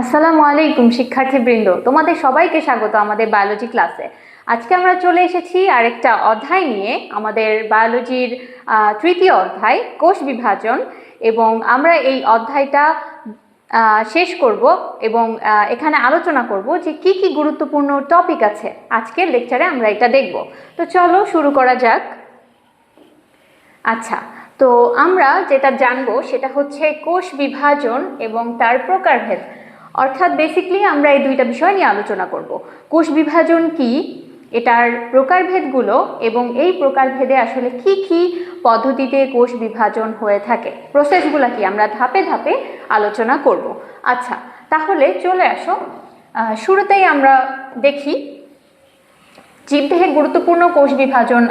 আসসালামু আলাইকুম শিক্ষার্থীবৃন্দ, তোমাদের সবাইকে স্বাগত আমাদের বায়োলজি ক্লাসে। আজকে আমরা চলে এসেছি আরেকটা অধ্যায় নিয়ে, আমাদের বায়োলজির তৃতীয় অধ্যায় কোষ বিভাজন। এবং আমরা এই অধ্যায়টা শেষ করব এবং এখানে আলোচনা করব যে কি কি গুরুত্বপূর্ণ টপিক আছে। আজকের লেকচারে আমরা এটা দেখব। তো চলো শুরু করা যাক। আচ্ছা, তো আমরা যেটা জানবো সেটা হচ্ছে কোষ বিভাজন এবং তার প্রকারভেদ। অর্থাৎ বেসিক্যালি আমরা এই দুইটা বিষয় নিয়ে আলোচনা করব। কোষ বিভাজন কি, এটার প্রকারভেদগুলো, এবং এই প্রকারভেদে আসলে কি কি পদ্ধতিতে কোষ বিভাজন হয়ে থাকে, প্রসেসগুলো কি, আমরা ধাপে ধাপে আলোচনা করব। আচ্ছা, তাহলে চলে আসো। শুরুতেই আমরা দেখি জীবদেহে গুরুত্বপূর্ণ কোষ বিভাজন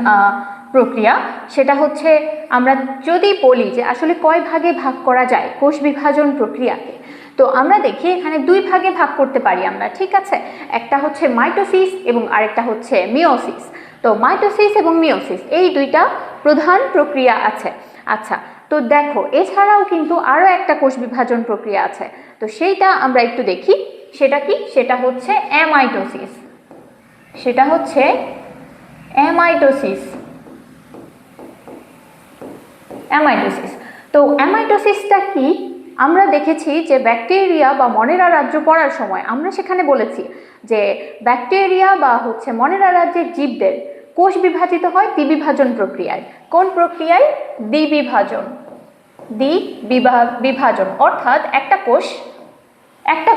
প্রক্রিয়া। সেটা হচ্ছে, আমরা যদি বলি যে আসলে কয় ভাগে ভাগ করা যায় কোষ বিভাজন প্রক্রিয়াকে, তো আমরা দেখি এখানে দুই ভাগে ভাগ করতে পারি আমরা, ঠিক আছে। একটা হচ্ছে মাইটোসিস এবং আরেকটা হচ্ছে মিওসিস। তো মাইটোসিস এবং মিওসিস এই দুইটা প্রধান প্রক্রিয়া আছে। আচ্ছা, তো দেখো এছাড়াও কিন্তু আরও একটা কোষ বিভাজন প্রক্রিয়া আছে, তো সেইটা আমরা একটু দেখি। সেটা কি? সেটা হচ্ছে অ্যামাইটোসিস। সেটা হচ্ছে অ্যামাইটোসিস। অ্যামাইটোসিস, তো অ্যামাইটোসিসটা কি? আমরা দেখেছি যে ব্যাকটেরিয়া বা মনেরা রাজ্য পড়ার সময় আমরা সেখানে বলেছি যে ব্যাকটেরিয়া বা হচ্ছে মনেরা রাজ্যের জীবদের কোষ বিভাজিত হয় দ্বিবিভাজন প্রক্রিয়ায়। কোন প্রক্রিয়ায়? দ্বিবিভাজন। বিভাজন অর্থাৎ একটা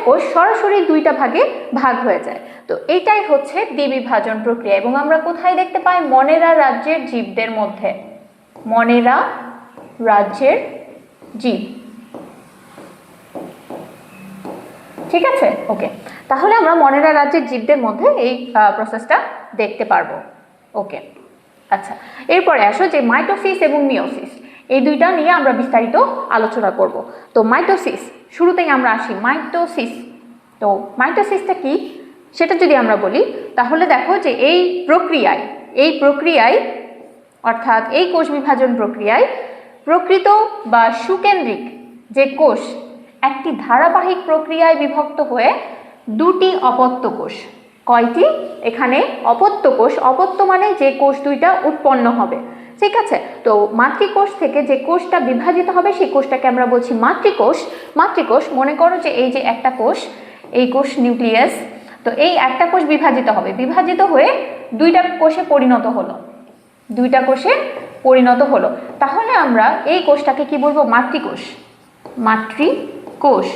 কোষ সরাসরি দুইটা ভাগে ভাগ হয়ে যায়। তো এইটাই হচ্ছে দ্বিবিভাজন প্রক্রিয়া, এবং আমরা কোথায় দেখতে পাই? মনেরা রাজ্যের জীবদের মধ্যে। মনেরা রাজ্যের জীব, ঠিক আছে। ওকে, তাহলে আমরা মনেরা রাজ্যের জীবদের মধ্যে এই প্রসেসটা দেখতে পারবো। ওকে, আচ্ছা, এরপরে আসো যে মাইটোসিস এবং মিওসিস এই দুইটা নিয়ে আমরা বিস্তারিত আলোচনা করব। তো মাইটোসিস, শুরুতেই আমরা আসি মাইটোসিস। তো মাইটোসিসটা কি সেটা যদি আমরা বলি, তাহলে দেখো যে এই প্রক্রিয়ায় অর্থাৎ এই কোষ বিভাজন প্রক্রিয়ায় প্রকৃত বা সুকেন্দ্রিক যে কোষ একটি ধারাবাহিক প্রক্রিয়ায় বিভক্ত হয়ে দুটি অপত্য কোষ। কয়টি? এখানে অপত্য কোষ। অপত্য মানে যে কোষ দুইটা উৎপন্ন হবে, ঠিক আছে। তো মাতৃকোষ থেকে যে কোষটা বিভাজিত হবে সেই কোষটাকে আমরা বলছি মাতৃকোষ। মাতৃকোষ, মনে করো যে এই যে একটা কোষ, এই কোষ নিউক্লিয়াস। তো এই একটা কোষ বিভাজিত হবে, বিভাজিত হয়ে দুইটা কোষে পরিণত হলো। তাহলে আমরা এই কোষটাকে কি বলবো? মাতৃকোষ। মাতৃকোষ।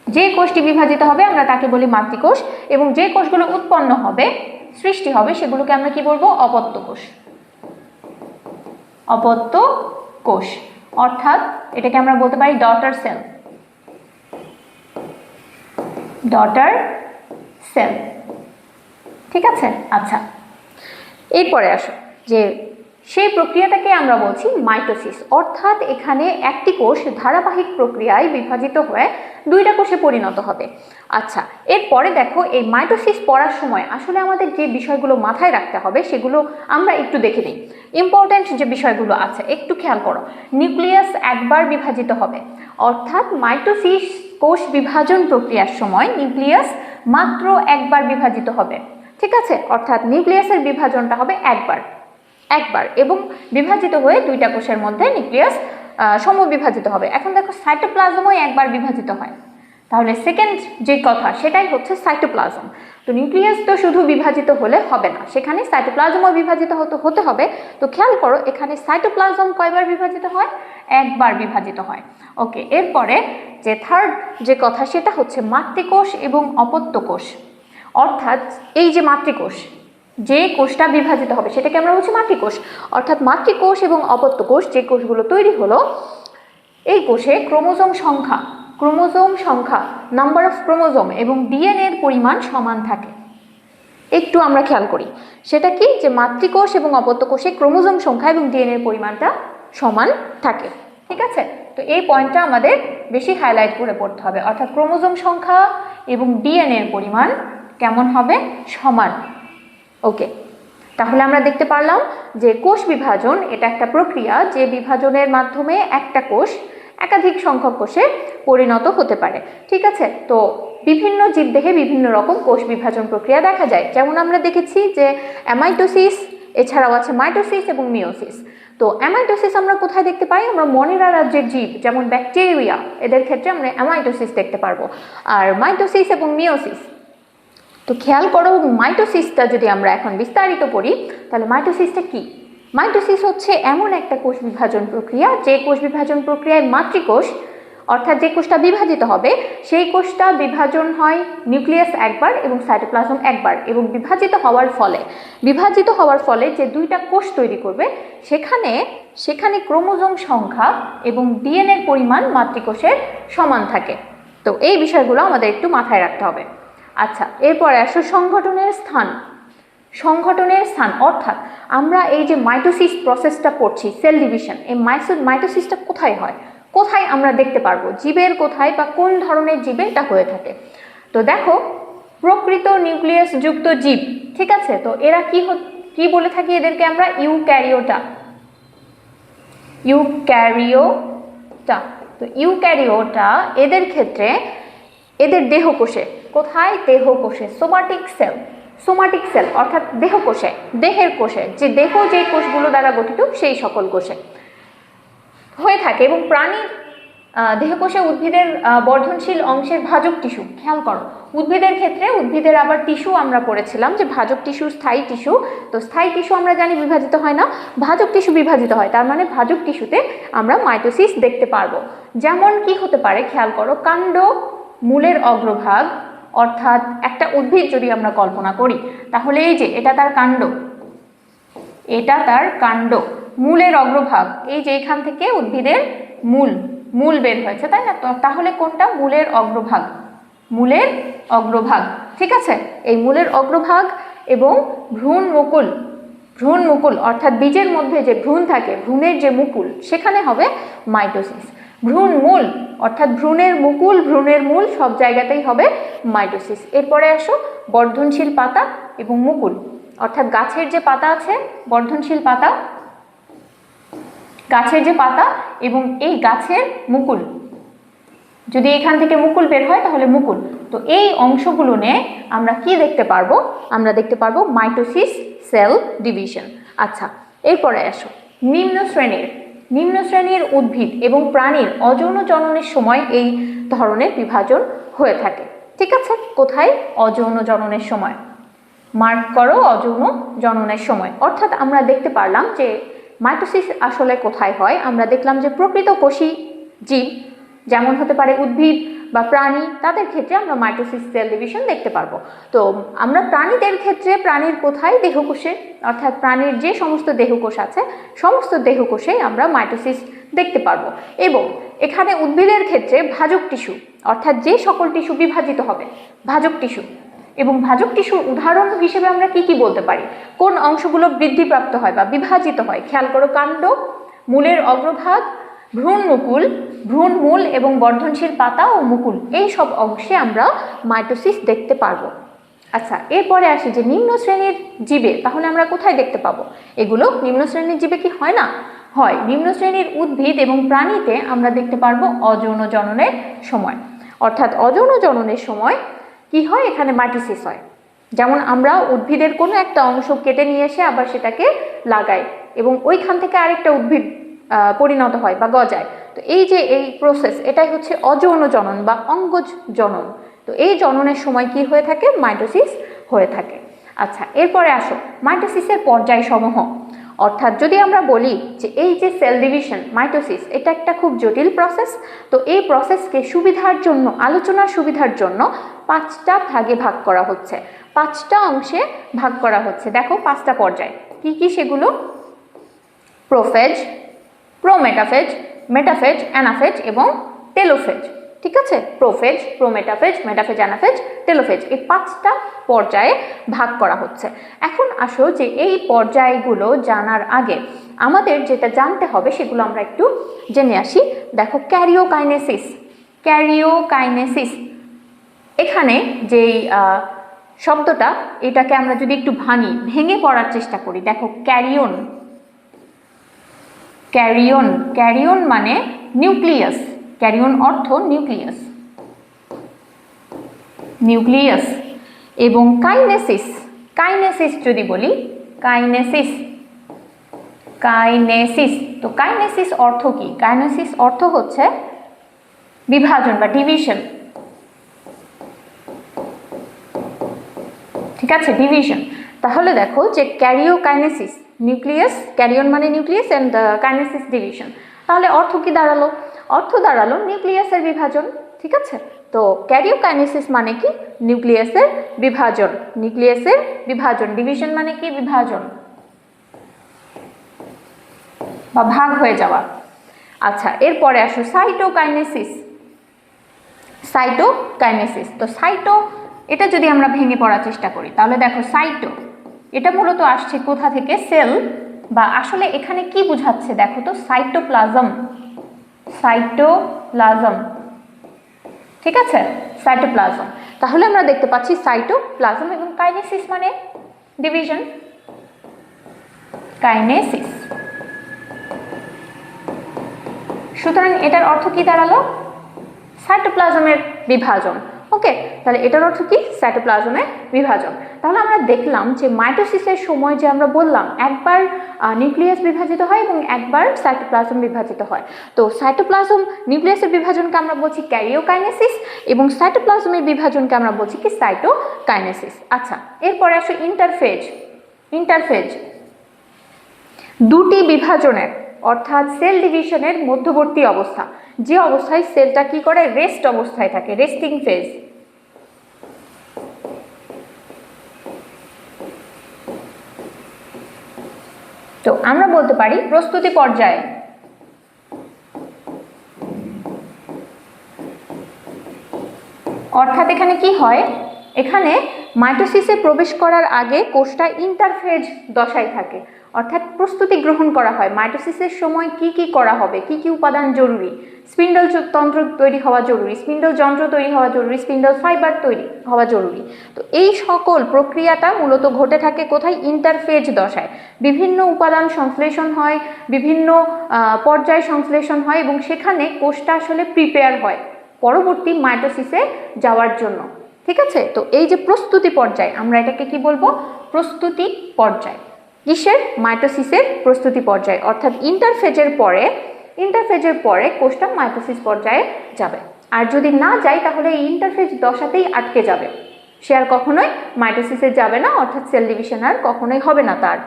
যে কোষটি বিভাজিত হবে আমরা তাকে বলি মাতৃকোষ, এবং যে কোষগুলো উৎপন্ন হবে, সৃষ্টি হবে, সেগুলোকে আমরা কি বলবো? অপত্য কোষ। অপত্য কোষ অর্থাৎ এটাকে আমরা বলতে পারি ডটার সেল। ডটার সেল, ঠিক আছে। আচ্ছা, এরপরে আসো যে সেই প্রক্রিয়াটাকে আমরা বলছি মাইটোসিস। অর্থাৎ এখানে একটি কোষ ধারাবাহিক প্রক্রিয়ায় বিভাজিত হয়ে দুইটা কোষে পরিণত হবে। আচ্ছা, এরপরে দেখো এই মাইটোসিস পড়ার সময় আসলে আমাদের যে বিষয়গুলো মাথায় রাখতে হবে সেগুলো আমরা একটু দেখে নিই। ইম্পর্ট্যান্ট যে বিষয়গুলো আছে একটু খেয়াল করো। নিউক্লিয়াস একবার বিভাজিত হবে, অর্থাৎ মাইটোসিস কোষ বিভাজন প্রক্রিয়ার সময় নিউক্লিয়াস মাত্র একবার বিভাজিত হবে, ঠিক আছে। অর্থাৎ নিউক্লিয়াসের বিভাজনটা হবে একবার, এবং বিভাজিত হয়ে দুইটা কোষের মধ্যে নিউক্লিয়াস সমবিভাজিত হবে। এখন দেখো সাইটোপ্লাজমও একবার বিভাজিত হয়, তাহলে সেকেন্ড যে কথা সেটাই হচ্ছে সাইটোপ্লাজম। তো নিউক্লিয়াস তো শুধু বিভাজিত হলে হবে না, সেখানে সাইটোপ্লাজমও বিভাজিত হতে হবে। তো খেয়াল করো এখানে সাইটোপ্লাজম কয়বার বিভাজিত হয়? একবার বিভাজিত হয়। ওকে, এরপরে যে থার্ড যে কথা সেটা হচ্ছে মাতৃকোষ এবং অপত্য কোষ। অর্থাৎ এই যে মাতৃকোষ, যে কোষটা বিভাজিত হবে সেটাকে আমরা বলছি মাতৃকোষ। অর্থাৎ মাতৃকোষ এবং অপত্য কোষ যে কোষগুলো তৈরি হলো, এই কোষে ক্রোমোজোম সংখ্যা নাম্বার অফ ক্রোমোজোম এবং ডিএনএ এর পরিমাণ সমান থাকে। একটু আমরা খেয়াল করি, সেটা কি? যে মাতৃকোষ এবং অপত্য কোষে ক্রোমোজোম সংখ্যা এবং ডিএনএ এর পরিমাণটা সমান থাকে, ঠিক আছে। তো এই পয়েন্টটা আমাদের বেশি হাইলাইট করে পড়তে হবে। অর্থাৎ ক্রোমোজোম সংখ্যা এবং ডিএনএ এর পরিমাণ কেমন হবে? সমান। ওকে, তাহলে আমরা দেখতে পারলাম যে কোষ বিভাজন এটা একটা প্রক্রিয়া, যে বিভাজনের মাধ্যমে একটা কোষ একাধিক সংখ্যক কোষে পরিণত হতে পারে, ঠিক আছে। তো বিভিন্ন জীবদেহে বিভিন্ন রকম কোষ বিভাজন প্রক্রিয়া দেখা যায়। যেমন আমরা দেখেছি যে অ্যামাইটোসিস, এছাড়াও আছে মাইটোসিস এবং মিওসিস। তো অ্যামাইটোসিস আমরা কোথায় দেখতে পাই? আমরা মনেরা রাজ্যের জীব যেমন ব্যাকটেরিয়া, এদের ক্ষেত্রে আমরা অ্যামাইটোসিস দেখতে পারবো। আর মাইটোসিস এবং মিওসিস, তো খেয়াল করো, মাইটোসিসটা যদি আমরা এখন বিস্তারিত পড়ি তাহলে মাইটোসিসটা কি? মাইটোসিস হচ্ছে এমন একটা কোষ বিভাজন প্রক্রিয়া, যে কোষ বিভাজন প্রক্রিয়ায় মাতৃকোষ অর্থাৎ যে কোষটা বিভাজিত হবে সেই কোষটা বিভাজন হয় নিউক্লিয়াস একবার এবং সাইটোপ্লাজম একবার, এবং বিভাজিত হওয়ার ফলে যে দুইটা কোষ তৈরি করবে সেখানে ক্রোমোজোম সংখ্যা এবং ডিএনএর পরিমাণ মাতৃকোষের সমান থাকে। তো এই বিষয়গুলো আমাদের একটু মাথায় রাখতে হবে। আচ্ছা, এরপরে আসো সংগঠনের স্থান অর্থাৎ আমরা এই যে মাইটোসিস প্রসেসটা পড়ছি, সেল ডিভিশন, এই মাইটোসিসটা কোথায় হয়, কোথায় আমরা দেখতে পারবো, জীবের কোথায় বা কোন ধরনের জীবে এটা হয়ে থাকে? তো দেখো, প্রকৃত নিউক্লিয়াস যুক্ত জীব, ঠিক আছে, তো এরা কি বলে থাকি এদেরকে আমরা? ইউক্যারিওটা। তো ইউক্যারিওটা এদের ক্ষেত্রে এদের দেহকোষে, কোথায়? দেহকোষে, সোমাটিক সেল অর্থাৎ দেহকোষে, দেহের কোষে, যে দেহ যে কোষগুলো দ্বারা গঠিত সেই সকল কোষে হয়ে থাকে। এবং প্রাণীর দেহকোষে উদ্ভিদের বর্ধনশীল অংশের ভাজক টিস্যু, খেয়াল করো, উদ্ভিদের ক্ষেত্রে উদ্ভিদের আবার টিস্যু আমরা পড়েছিলাম যে ভাজক টিস্যু, স্থায়ী টিস্যু। তো স্থায়ী টিস্যু আমরা জানি বিভাজিত হয় না, ভাজক টিস্যু বিভাজিত হয়। তার মানে ভাজক টিস্যুতে আমরা মাইটোসিস দেখতে পারবো। যেমন কি হতে পারে খেয়াল করো, কাণ্ড মূলের অগ্রভাগ, অর্থাৎ একটা উদ্ভিদ যদি আমরা কল্পনা করি তাহলে এই যে এটা তার কাণ্ড, মূলের অগ্রভাগ, এই যে এখান থেকে উদ্ভিদের মূল বের হয়েছে, তাই না? তাহলে কোনটা? মূলের অগ্রভাগ, ঠিক আছে। এই মূলের অগ্রভাগ এবং ভ্রূণ মুকুল অর্থাৎ বীজের মধ্যে যে ভ্রূণ থাকে, ভ্রূণের যে মুকুল, সেখানে হবে মাইটোসিস। ভ্রূণ মূল অর্থাৎ ভ্রূণের মুকুল, ভ্রূণের মূল, সব জায়গাতেই হবে মাইটোসিস। এরপরে আসো বর্ধনশীল পাতা এবং মুকুল, অর্থাৎ গাছের যে পাতা আছে, বর্ধনশীল পাতা, গাছের যে পাতা এবং এই গাছের মুকুল, যদি এখান থেকে মুকুল বের হয় তাহলে মুকুল। তো এই অংশগুলো নিয়ে আমরা কি দেখতে পারবো? আমরা দেখতে পারবো মাইটোসিস, সেল ডিভিশন। আচ্ছা, এরপরে আসো নিম্ন শ্রেণীর উদ্ভিদ এবং প্রাণীর অযৌন জননের সময় এই ধরনের বিভাজন হয়ে থাকে, ঠিক আছে। কোথায়? অযৌন জননের সময়, মার্ক করো, অযৌন জননের সময়। অর্থাৎ আমরা দেখতে পারলাম যে মাইটোসিস আসলে কোথায় হয়। আমরা দেখলাম যে প্রকৃত কোষী জীব, যেমন হতে পারে উদ্ভিদ বা প্রাণী, তাদের ক্ষেত্রে আমরা মাইটোসিস, সেল ডিভিশন দেখতে পারবো। তো আমরা প্রাণীদের ক্ষেত্রে প্রাণীর কোথায়? দেহকোষে, অর্থাৎ প্রাণীর যে সমস্ত দেহকোষ আছে সমস্ত দেহকোষেই আমরা মাইটোসিস দেখতে পারবো। এবং এখানে উদ্ভিদের ক্ষেত্রে ভাজক টিস্যু, অর্থাৎ যে সকল টিস্যু বিভাজিত হবে, ভাজক টিস্যু। এবং ভাজক টিস্যুর উদাহরণ হিসেবে আমরা কি বলতে পারি? কোন অংশগুলো বৃদ্ধিপ্রাপ্ত হয় বা বিভাজিত হয়? খেয়াল করো, কাণ্ড, মূলের অগ্রভাগ, ভ্রূণ মূল এবং বর্ধনশীল পাতা ও মুকুল, এই সব অংশে আমরা মাইটোসিস দেখতে পারবো। আচ্ছা, এরপরে আসি যে নিম্ন শ্রেণীর জীবে, তাহলে আমরা কোথায় দেখতে পাবো এগুলো? নিম্ন শ্রেণীর জীবে কি হয় না? হয়। নিম্ন শ্রেণীর উদ্ভিদ এবং প্রাণীতে আমরা দেখতে পারবো অযৌন জননের সময়, অর্থাৎ অযৌন জননের সময় কি হয়? এখানে মাইটোসিস হয়। যেমন আমরা উদ্ভিদের কোনো একটা অংশ কেটে নিয়ে এসে আবার সেটাকে লাগাই এবং ওইখান থেকে আরেকটা উদ্ভিদ পরিণত হয় বা গজায়। তো এই যে এই প্রসেস, এটাই হচ্ছে অযৌন জনন বা অঙ্গজ জনন। তো এই জননের সময় কি হয়ে থাকে? মাইটোসিস হয়ে থাকে। আচ্ছা, এরপরে আসো মাইটোসিসের পর্যায়সমূহ। অর্থাৎ যদি আমরা বলি যে এই যে সেল ডিভিশন, মাইটোসিস, এটা একটা খুব জটিল প্রসেস। তো এই প্রসেসকে সুবিধার জন্য, আলোচনার সুবিধার জন্য 5টা ভাগে ভাগ করা হচ্ছে, 5টা অংশে ভাগ করা হচ্ছে। দেখো 5টা পর্যায় কি কি সেগুলো? প্রোফেজ, প্রোমেটাফেজ, মেটাফেজ, অ্যানাফেজ এবং টেলোফেজ, ঠিক আছে। Prophase, prometaphase, metaphase, anaphase, telophase, এই 5টা পর্যায়ে ভাগ করা হচ্ছে। এখন আসো যে এই পর্যায়গুলো জানার আগে আমাদের যেটা জানতে হবে সেগুলো আমরা একটু জেনে আসি। দেখো, ক্যারিওকাইনেসিস, এখানে যেই শব্দটা, এটাকে আমরা যদি একটু ভেঙে পড়ার চেষ্টা করি, দেখো ক্যারিয়ন মানে নিউক্লিয়াস, ক্যারিয়ন অর্থ নিউক্লিয়াস। নিউক্লিয়াস এবং কাইনেসিস। কাইনেসিস যদি বলি, কাইনেসিস, কাইনেসিস, তো কাইনেসিস অর্থ কি? কাইনেসিস অর্থ হচ্ছে বিভাজন বা ডিভিশন, ঠিক আছে, ডিভিশন। তাহলে দেখো যে ক্যারিওকাইনেসিস, নিউক্লিয়াস, ক্যারিয়ন মানে নিউক্লিয়াস অ্যান্ড কাইনেসিস ডিভিশন, তাহলে অর্থ কি দাঁড়ালো? অর্থ দাঁড়ালো নিউক্লিয়াসের বিভাজন, ঠিক আছে। তো ক্যারিওকাইনেসিস মানে কি? নিউক্লিয়াসের বিভাজন, নিউক্লিয়াসের বিভাজন। ডিভিশন মানে কি? বিভাজন বা ভাগ হয়ে যাওয়া। আচ্ছা, এরপরে আসো সাইটোকাইনেসিস। সাইটোকাইনেসিস, তো সাইটো, এটা যদি আমরা ভেঙে পড়ার চেষ্টা করি তাহলে দেখো সাইটো, এটা মূলত আসছে কোথা থেকে? সেল, বা আসলে এখানে কি বোঝাচ্ছে দেখো তো? সাইটোপ্লাজম, সাইটোপ্লাজম, ঠিক আছে, সাইটোপ্লাজম। তাহলে আমরা দেখতে পাচ্ছি সাইটোপ্লাজম এবং কাইনেসিস মানে ডিভিশন, কাইনেসিস। সুতরাং এটার অর্থ কি দাঁড়ালো? সাইটোপ্লাজমের বিভাজন। ওকে, তাহলে এটার অর্থ কি? সাইটোপ্লাজমের বিভাজন। তাহলে আমরা দেখলাম যে মাইটোসিসের সময় যে আমরা বললাম একবার নিউক্লিয়াস বিভাজিত হয় এবং একবার সাইটোপ্লাজম বিভাজিত হয়। তো সাইটোপ্লাজম, নিউক্লিয়াসের বিভাজনকে আমরা বলছি ক্যারিওকাইনেসিস এবং সাইটোপ্লাজমের বিভাজনকে আমরা বলছি কি? সাইটোকাইনেসিস। আচ্ছা, এরপরে আসো ইন্টারফেজ। ইন্টারফেজ দুটি বিভাজনের অর্থাৎ সেল ডিভিশনের মধ্যবর্তী অবস্থা, যে অবস্থায় সেলটা কি করে? রেস্ট অবস্থায় থাকে, রেস্টিং ফেজ। তো আমরা বলতে পারি প্রস্তুতি পর্যায়ে। অর্থাৎ এখানে কি হয়? এখানে মাইটোসিসে প্রবেশ করার আগে কোষটা ইন্টারফেজ দশায় থাকে, অর্থাৎ প্রস্তুতি গ্রহণ করা হয় মাইটোসিসের সময় কি কি করা হবে, কি কি উপাদান জরুরি। স্পিন্ডল তন্ত্র তৈরি হওয়া জরুরি, স্পিন্ডল যন্ত্র তৈরি হওয়া জরুরি, স্পিন্ডল ফাইবার তৈরি হওয়া জরুরি। তো এই সকল প্রক্রিয়াটা মূলত ঘটে থাকে কোথায়? ইন্টারফেজ দশায়। বিভিন্ন উপাদান সংশ্লেষণ হয়, বিভিন্ন পর্যায়ে সংশ্লেষণ হয় এবং সেখানে কোষটা আসলে প্রিপেয়ার হয় পরবর্তী মাইটোসিসে যাওয়ার জন্য, ঠিক আছে। তো এই যে প্রস্তুতি পর্যায়, আমরা এটাকে কি বলবো? প্রস্তুতি পর্যায়। কিসের? মাইটোসিসের প্রস্তুতি পর্যায়। অর্থাৎ ইন্টারফেজের পরে কোষটা মাইটোসিস পর্যায়ে যাবে। আর যদি না যায় তাহলে এই ইন্টারফেজ দশাতেই আটকে যাবে, সে আর কখনোই মাইটোসিসে যাবে না, অর্থাৎ সেল ডিভিশন আর কখনোই হবে না তার।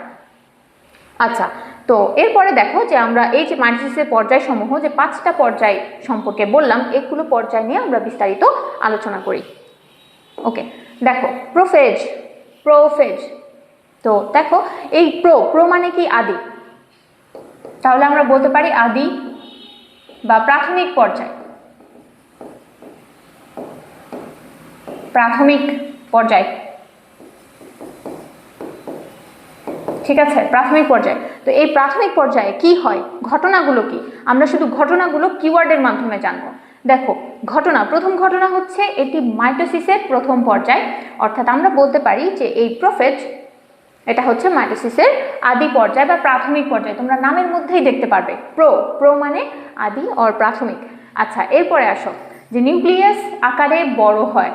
আচ্ছা, তো এরপরে দেখো যে আমরা এই যে মাইটোসিসের পর্যায় সমূহ, যে 5টা পর্যায় সম্পর্কে বললাম, এগুলো পর্যায় নিয়ে আমরা বিস্তারিত আলোচনা করি। ওকে, দেখো প্রোফেজ, প্রোফেজ। তো দেখো এই প্রো মানে কি? আদি। তাহলে আমরা বলতে পারি আদি বা প্রাথমিক পর্যায়, প্রাথমিক পর্যায়, ঠিক আছে, প্রাথমিক পর্যায়ে। তো এই প্রাথমিক পর্যায়ে কি হয়, ঘটনাগুলো কি, আমরা শুধু ঘটনাগুলো কিওয়ার্ডের মাধ্যমে জানবো। দেখো ঘটনা, প্রথম ঘটনা হচ্ছে এটি মাইটোসিসের প্রথম পর্যায়, অর্থাৎ আমরা বলতে পারি যে এই প্রোফেজ, এটা হচ্ছে মাইটোসিসের আদি পর্যায় বা প্রাথমিক পর্যায়। তোমরা নামের মধ্যেই দেখতে পারবে প্রো মানে আদি অর প্রাথমিক। আচ্ছা, এরপরে আসো যে নিউক্লিয়াস আকারে বড় হয়,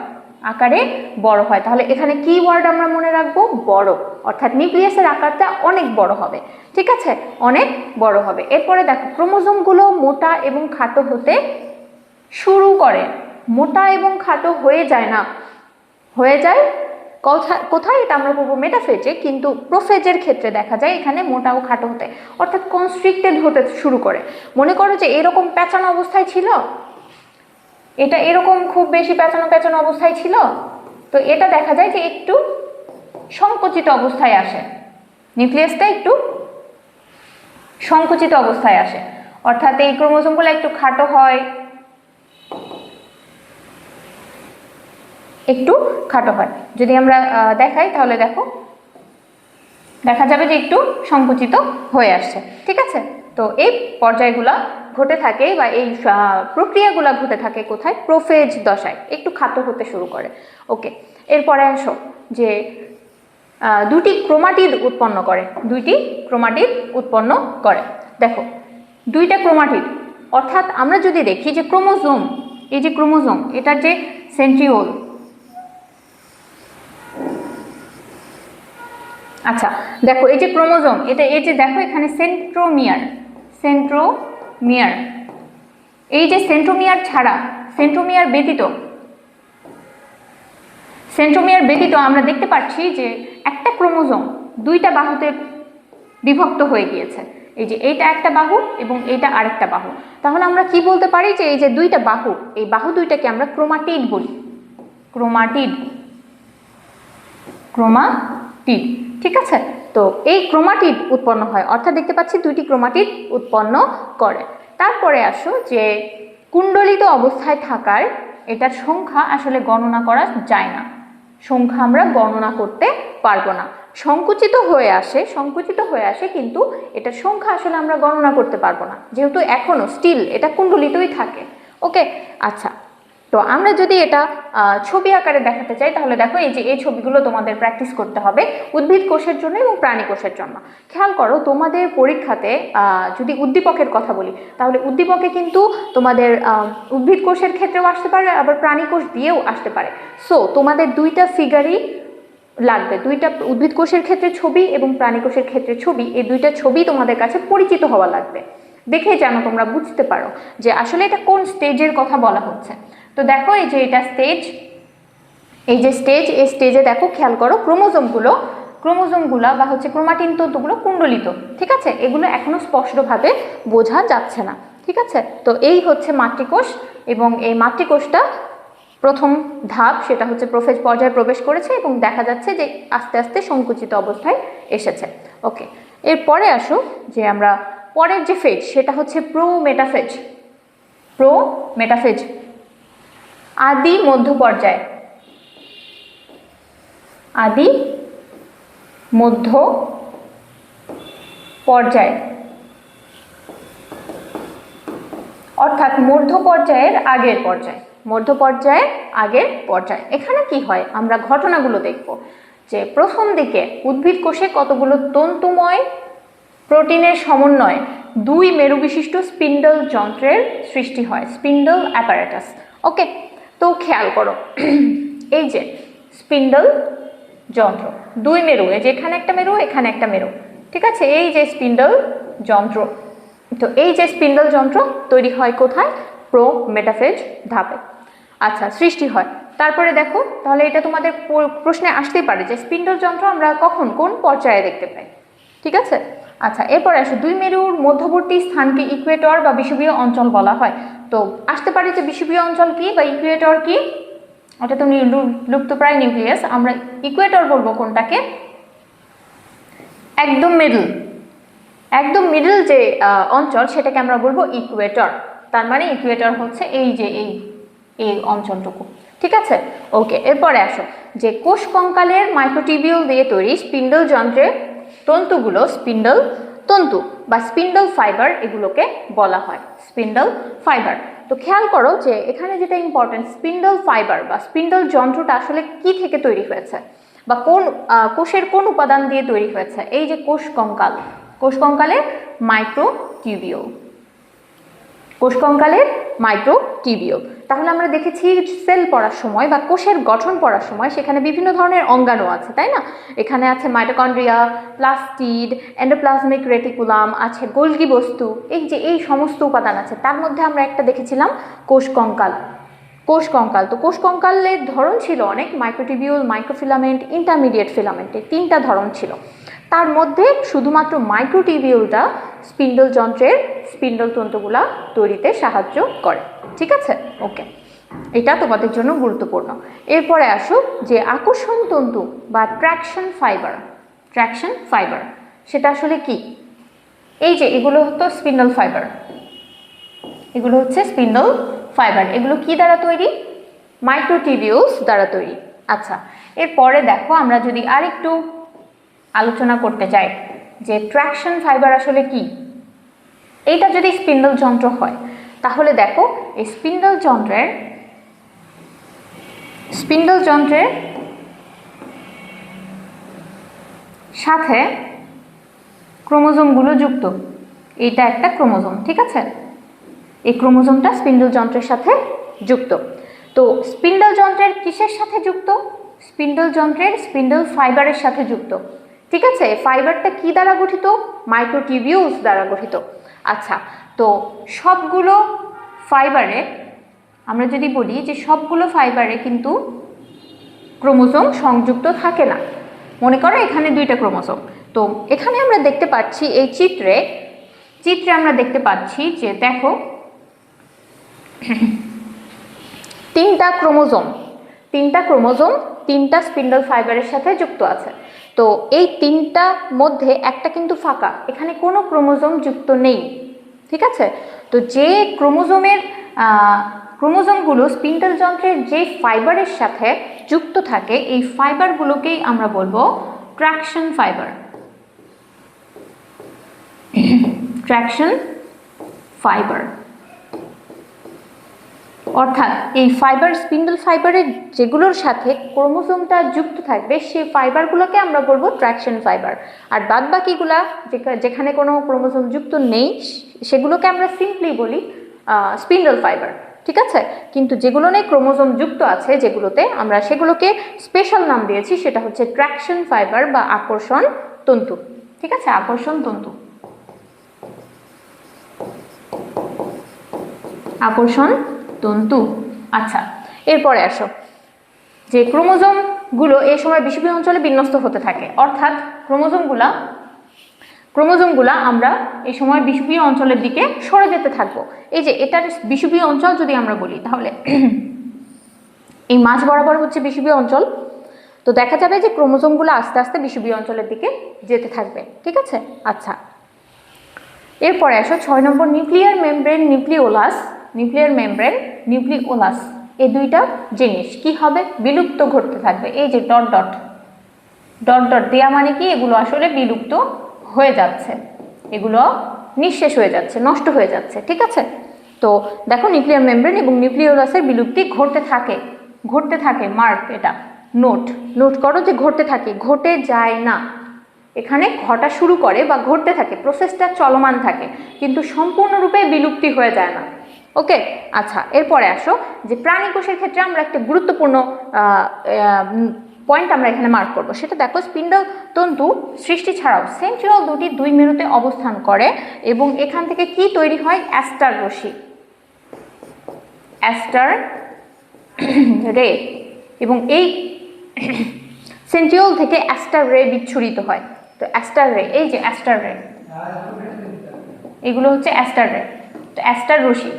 আকারে বড় হয়। তাহলে এখানে কি ওয়ার্ড আমরা মনে রাখবো? বড়, অর্থাৎ নিউক্লিয়াসের আকারটা অনেক বড় হবে, ঠিক আছে, অনেক বড় হবে। এরপরে দেখো ক্রোমোজোমগুলো মোটা এবং খাটো হতে শুরু করে। মোটা এবং খাটো হয়ে যায় না, হয়ে যায় কোথায়? এটা আমরা বলবো মেটাফেজে, কিন্তু প্রোফেজের ক্ষেত্রে দেখা যায় এখানে মোটা ও খাটো হতে, অর্থাৎ কনস্ট্রিক্টেড হতে শুরু করে। মনে করো যে এরকম পেঁচানো অবস্থায় ছিল, এটা এরকম খুব বেশি পেঁচানো অবস্থায় ছিল, তো এটা দেখা যায় যে একটু সংকুচিত অবস্থায় আসে, নিউক্লিয়াসটা একটু সংকুচিত অবস্থায় আসে, অর্থাৎ এই ক্রোমোজোমগুলো একটু খাটো হয়, একটু খাটো হয়। যদি আমরা দেখাই তাহলে দেখো দেখা যাবে যে একটু সংকুচিত হয়ে আসছে, ঠিক আছে। তো এই পর্যায়গুলো ঘটে থাকে বা এই প্রক্রিয়াগুলো ঘটে থাকে কোথায়? প্রোফেজ দশায়, একটু খাটো হতে শুরু করে। ওকে, এরপরে আসো যে দুটি ক্রোমাটিড উৎপন্ন করে, দুইটি ক্রোমাটিড উৎপন্ন করে। দেখো দুইটা ক্রোমাটিড, অর্থাৎ আমরা যদি দেখি যে ক্রোমোজোম, এই যে ক্রোমোজোম, এটার যে সেন্ট্রিওল, আচ্ছা দেখো এই যে ক্রোমোজোম, এই যে দেখো এখানে সেন্ট্রোমিয়ার, এই যে সেন্ট্রোমিয়ার ছাড়া, সেন্ট্রোমিয়ার ব্যতীত আমরা দেখতে পাচ্ছি যে একটা ক্রোমোজোম দুইটা বাহুতে বিভক্ত হয়ে গিয়েছে। এই যে এইটা একটা বাহু এবং এইটা আরেকটা বাহু। তাহলে আমরা কি বলতে পারি যে এই যে দুইটা বাহু, এই বাহু দুইটাকে আমরা ক্রোমাটিড বলি। ক্রোমাটিড, ঠিক আছে। তো এই ক্রোমাটিড উৎপন্ন হয়, অর্থাৎ দেখতে পাচ্ছি দুইটি ক্রোমাটিড উৎপন্ন করে। তারপরে আসো যে কুণ্ডলিত অবস্থায় থাকার এটার সংখ্যা আসলে গণনা করা যায় না, সংখ্যা আমরা গণনা করতে পারবো না। সংকুচিত হয়ে আসে কিন্তু এটার সংখ্যা আসলে আমরা গণনা করতে পারবো না, যেহেতু এখনো স্টিল এটা কুণ্ডলিতই থাকে। ওকে, আচ্ছা। তো আমরা যদি এটা ছবি আকারে দেখাতে চাই, তাহলে দেখো এই যে এই ছবিগুলো তোমাদের প্র্যাকটিস করতে হবে উদ্ভিদ কোষের জন্য এবং প্রাণী কোষের জন্য। খেয়াল করো তোমাদের পরীক্ষাতে যদি উদ্দীপকের কথা বলি, তাহলে উদ্দীপকে কিন্তু তোমাদের উদ্ভিদ কোষের ক্ষেত্রেও আসতে পারে, আবার প্রাণী কোষ দিয়েও আসতে পারে। সো তোমাদের দুইটা ফিগারই লাগবে, দুইটা উদ্ভিদ কোষের ক্ষেত্রে ছবি এবং প্রাণী কোষের ক্ষেত্রে ছবি, এই দুইটা ছবি তোমাদের কাছে পরিচিত হওয়া লাগবে, দেখে যেন তোমরা বুঝতে পারো যে আসলে এটা কোন স্টেজের কথা বলা হচ্ছে। তো দেখো এই যে এটা স্টেজ, এই যে স্টেজ, এই স্টেজে দেখো খেয়াল করো ক্রোমোজোমগুলা বা হচ্ছে ক্রোমাটিন তন্তুগুলো কুণ্ডলিত, ঠিক আছে। এগুলো এখনো স্পষ্টভাবে বোঝা যাচ্ছে না, ঠিক আছে। তো এই হচ্ছে মাতৃকোষ, এবং এই মাতৃকোষটা প্রথম ধাপ সেটা হচ্ছে প্রোফেজ পর্যায়ে প্রবেশ করেছে এবং দেখা যাচ্ছে যে আস্তে আস্তে সংকুচিত অবস্থায় এসেছে। ওকে, এরপরে আসো যে আমরা পরের যে ফেজ সেটা হচ্ছে প্রোমেটাফেজ, আদি মধ্য পর্যায়, আদি মধ্য পর্যায়, অর্থাৎ মধ্য পর্যায়ের আগের পর্যায়। এখানে কি হয় আমরা ঘটনাগুলো দেখব, যে প্রথম দিকে উদ্ভিদ কোষে কতগুলো তন্তুময় প্রোটিনের সমন্বয়ে দুই মেরু বিশিষ্ট স্পিন্ডল যন্ত্রের সৃষ্টি হয়, স্পিন্ডল অ্যাপারেটাস। ওকে, তো খেয়াল করো এই যে স্পিন্ডল যন্ত্র, দুই মেরু, এই যে এখানে একটা মেরু, এখানে একটা মেরু, ঠিক আছে। এই যে স্পিন্ডল যন্ত্র, তো এই যে স্পিন্ডল যন্ত্র তৈরি হয় কোথায়? প্রোমেটাফেজ ধাপে, আচ্ছা, সৃষ্টি হয়। তারপরে দেখো, তাহলে এটা তোমাদের প্রশ্নে আসতেই পারে যে স্পিন্ডল যন্ত্র আমরা কখন কোন পর্যায়ে দেখতে পাই, ঠিক আছে। আচ্ছা, এরপরে আসো দুই মেরুর মধ্যবর্তী স্থানকে ইকুয়েটর বা বিষুবীয় অঞ্চল বলা হয়। তো আসতে পারে যে বিষুবীয় অঞ্চল কি বা ইকুয়েটর কি, ওটা তো লুপ্তপ্রায় নিউক্লিয়াস, আমরা ইকুয়েটর বলবো কোনটাকে? একদম মিডল যে অঞ্চল সেটাকে আমরা বলবো ইকুয়েটর। তার মানে ইকুয়েটর হচ্ছে এই যে এই অঞ্চলটুকু, ঠিক আছে। ওকে, এরপরে আসো যে কোষ কঙ্কালের মাইক্রোটিবিউল দিয়ে তৈরি স্পিন্ডল যন্ত্রের তন্তুগুলো স্পিন্ডল তন্তু বা স্পিন্ডল ফাইবার, এগুলোকে বলা হয় স্পিন্ডল ফাইবার। তো খেয়াল করো যে এখানে যেটা ইম্পর্টেন্ট, স্পিন্ডল ফাইবার বা স্পিন্ডল যন্ত্রটা আসলে কি থেকে তৈরি হয়েছে বা কোন কোষের কোন উপাদান দিয়ে তৈরি হয়েছে? এই যে কোষ কঙ্কালের মাইক্রোটিবিউল। তাহলে আমরা দেখেছি সেল পড়ার সময় বা কোষের গঠন পড়ার সময় সেখানে বিভিন্ন ধরনের অঙ্গাণু আছে, তাই না? এখানে আছে মাইটোকন্ড্রিয়া, প্লাস্টিড, এন্ডোপ্লাজমিক রেটিকুলাম, আছে গোলগি বস্তু, এই যে এই সমস্ত উপাদান আছে। তার মধ্যে আমরা একটা দেখেছিলাম কোষ কঙ্কাল। তো কোষ কঙ্কালের ধরন ছিল অনেক, মাইক্রোটিবিউল, মাইক্রোফিলামেন্ট, ইন্টারমিডিয়েট ফিলামেন্ট, এই তিনটা ধরন ছিল। তার মধ্যে শুধুমাত্র মাইক্রোটিবিউলটা স্পিন্ডল যন্ত্রের স্পিন্ডল তন্তুগুলা তৈরিতে সাহায্য করে, ঠিক আছে। ওকে, এটা তোমাদের জন্য গুরুত্বপূর্ণ। এরপরে আসো যে আকর্ষণ তন্তু বা ট্র্যাকশন ফাইবার, সেটা আসলে কি? এই যে এগুলো হচ্ছে স্পিন্ডল ফাইবার, এগুলো কি দ্বারা তৈরি? মাইক্রোটিবিউলস দ্বারা তৈরি। আচ্ছা, এরপরে দেখো আমরা যদি আরেকটু আলোচনা করতে চাই যে ট্র্যাকশন ফাইবার আসলে কি, এইটা যদি স্পিন্ডল যন্ত্র হয় তাহলে দেখো এই স্পিন্ডল যন্ত্রের সাথে ক্রোমোজোমগুলো যুক্ত, এইটা একটা ক্রোমোজোম, ঠিক আছে। এই ক্রোমোজোমটা স্পিন্ডল যন্ত্রের সাথে যুক্ত। তো স্পিন্ডল যন্ত্রের কিসের সাথে যুক্ত? স্পিন্ডল যন্ত্রের স্পিন্ডল ফাইবারের সাথে যুক্ত, ঠিক আছে, ফাইবারটা কি দ্বারা গঠিত? মাইক্রোটিউবিউলস দ্বারা গঠিত। আচ্ছা, তো সবগুলো ফাইবারে আমরা যদি বলি যে সবগুলো ফাইবারে কিন্তু ক্রোমোজোম সংযুক্ত থাকে না। মনে করো এখানে 2টা ক্রোমোজোম, তো এখানে আমরা দেখতে পাচ্ছি এই চিত্রে আমরা দেখতে পাচ্ছি যে দেখো 3টা ক্রোমোজোম 3টা স্পিন্ডল ফাইবারের সাথে যুক্ত আছে। তো এই 3টার মধ্যে একটা কিন্তু ফাঁকা, এখানে কোনো ক্রোমোজোম যুক্ত নেই। ঠিক আছে, তো যে ক্রোমোজোমগুলো স্পিন্ডল যন্ত্রের যে ফাইবারের সাথে যুক্ত থাকে এই ফাইবারগুলোকেই আমরা বলবো ট্র্যাকশন ফাইবার। ট্র্যাকশন ফাইবার অর্থাৎ এই ফাইবার স্পিন্ডল ফাইবারের যেগুলোর সাথে ক্রোমোজোমটা যুক্ত থাকবে সেই ফাইবারগুলোকে আমরা বলবো ট্র্যাকশন ফাইবার। আর বাদ বাকিগুলা যেখানে কোনো ক্রোমোজোম যুক্ত নেই সেগুলোকে আমরা সিম্পলি বলি স্পিন্ডল ফাইবার। ঠিক আছে, কিন্তু যেগুলো নেই ক্রোমোজোম যুক্ত আছে যেগুলোতে, আমরা সেগুলোকে স্পেশাল নাম দিয়েছি, সেটা হচ্ছে ট্র্যাকশন ফাইবার বা আকর্ষণ তন্তু। ঠিক আছে, আকর্ষণ তন্তু, আকর্ষণ তন্তু। আচ্ছা, এরপরে আসো যে ক্রোমোজোমগুলো এই সময় বিষুবীয় অঞ্চলে বিন্যস্ত হতে থাকে, অর্থাৎ ক্রোমোজোমগুলা আমরা এই সময় বিষুবীয় অঞ্চলের দিকে সরে যেতে থাকবো। এই যে এটার বিষুবীয় অঞ্চল যদি আমরা বলি তাহলে এই মাঝ বরাবর হচ্ছে বিষুবীয় অঞ্চল। তো দেখা যাবে যে ক্রোমোজোমগুলো আস্তে আস্তে বিষুবীয় অঞ্চলের দিকে যেতে থাকবে। ঠিক আছে, আচ্ছা এরপরে আসো 6 নম্বর nuclear membrane nucleolus. Nuclear membrane nucleolus এই 2টা জিনিস কি হবে? বিলুপ্ত ঘটতে থাকবে। এই যে ডট ডট ডট ডট দেওয়া মানে কি? এগুলো আসলে বিলুপ্ত হয়ে যাচ্ছে, এগুলো নিঃশেষ হয়ে যাচ্ছে, নষ্ট হয়ে যাচ্ছে। ঠিক আছে, তো দেখো নিউক্লিয়ার মেমব্রেন এবং নিউক্লিওলাসের বিলুপ্তি ঘটতে থাকে। মার্ক এটা, নোট করো যে ঘটতে থাকে, ঘটে যায় না। এখানে ঘটা শুরু করে বা ঘটতে থাকে, প্রসেসটা চলমান থাকে, কিন্তু সম্পূর্ণরূপে বিলুপ্তি হয়ে যায় না। ওকে, আচ্ছা এরপরে আসো যে প্রাণী কোষের ক্ষেত্রে আমরা একটা গুরুত্বপূর্ণ পয়েন্ট আমরা এখানে মার্ক করব। সেটা দেখো স্পিন্ডল তন্তু সৃষ্টি ছাড়াও সেন্ট্রিওল দুটি 2 মেরুতে অবস্থান করে এবং এখান থেকে কি তৈরি হয়? অ্যাস্টার রশ্মি, অ্যাস্টার রে, এবং এই সেন্ট্রিওল থেকে অ্যাস্টার রে বিচ্ছুরিত হয়। তো অ্যাস্টার রে, এই যে অ্যাস্টার রে, এগুলো হচ্ছে অ্যাস্টার রে। তো অ্যাস্টার রশ্মি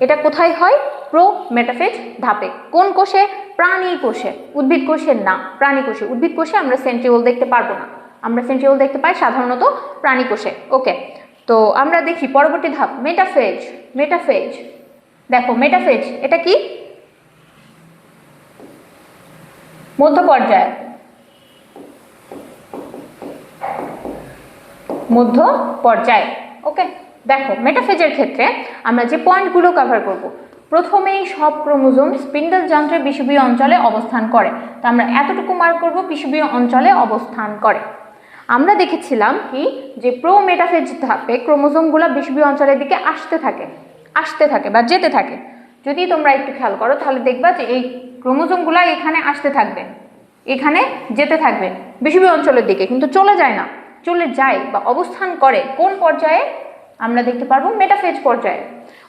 এটা কোথায় হয়? প্রো মেটাফেজ ধাপে। কোন কোষে? প্রাণী কোষে, উদ্ভিদ কোষে না, প্রাণী কোষে। উদ্ভিদ কোষে আমরা সেন্ট্রিওল দেখতে পারবো না, আমরা সেন্ট্রিওল দেখতে পাই সাধারণত প্রাণী কোষে। ওকে, তো আমরা দেখি পরবর্তী ধাপ মেটাফেজ। মেটাফেজ দেখো, মেটাফেজ এটা কি? মধ্য পর্যায়, মধ্য পর্যায়। ওকে, দেখো মেটাফেজের ক্ষেত্রে আমরা যে পয়েন্টগুলো কভার করব, প্রথমেই সব ক্রোমোজোম স্পিন্ডল যন্ত্রের বিষুবীয় অঞ্চলে অবস্থান করে। তো আমরা এতটুকু মার্ক করব বিষুবীয় অঞ্চলে অবস্থান করে। আমরা দেখেছিলাম কি যে প্রো মেটাফেজ ধাপে ক্রোমোজোমগুলো বিষুবীয় অঞ্চলের দিকে আসতে থাকে বা যেতে থাকে। যদি তোমরা একটু খেয়াল করো তাহলে দেখবা যে এই ক্রোমোজোমগুলো এখানে আসতে থাকবে, এখানে যেতে থাকবে বিষুবীয় অঞ্চলের দিকে, কিন্তু চলে যায় না, চলে যায় বা অবস্থান করে কোন পর্যায়ে? আমরা দেখতে পারবো মেটাফেজ পর্যায়ে।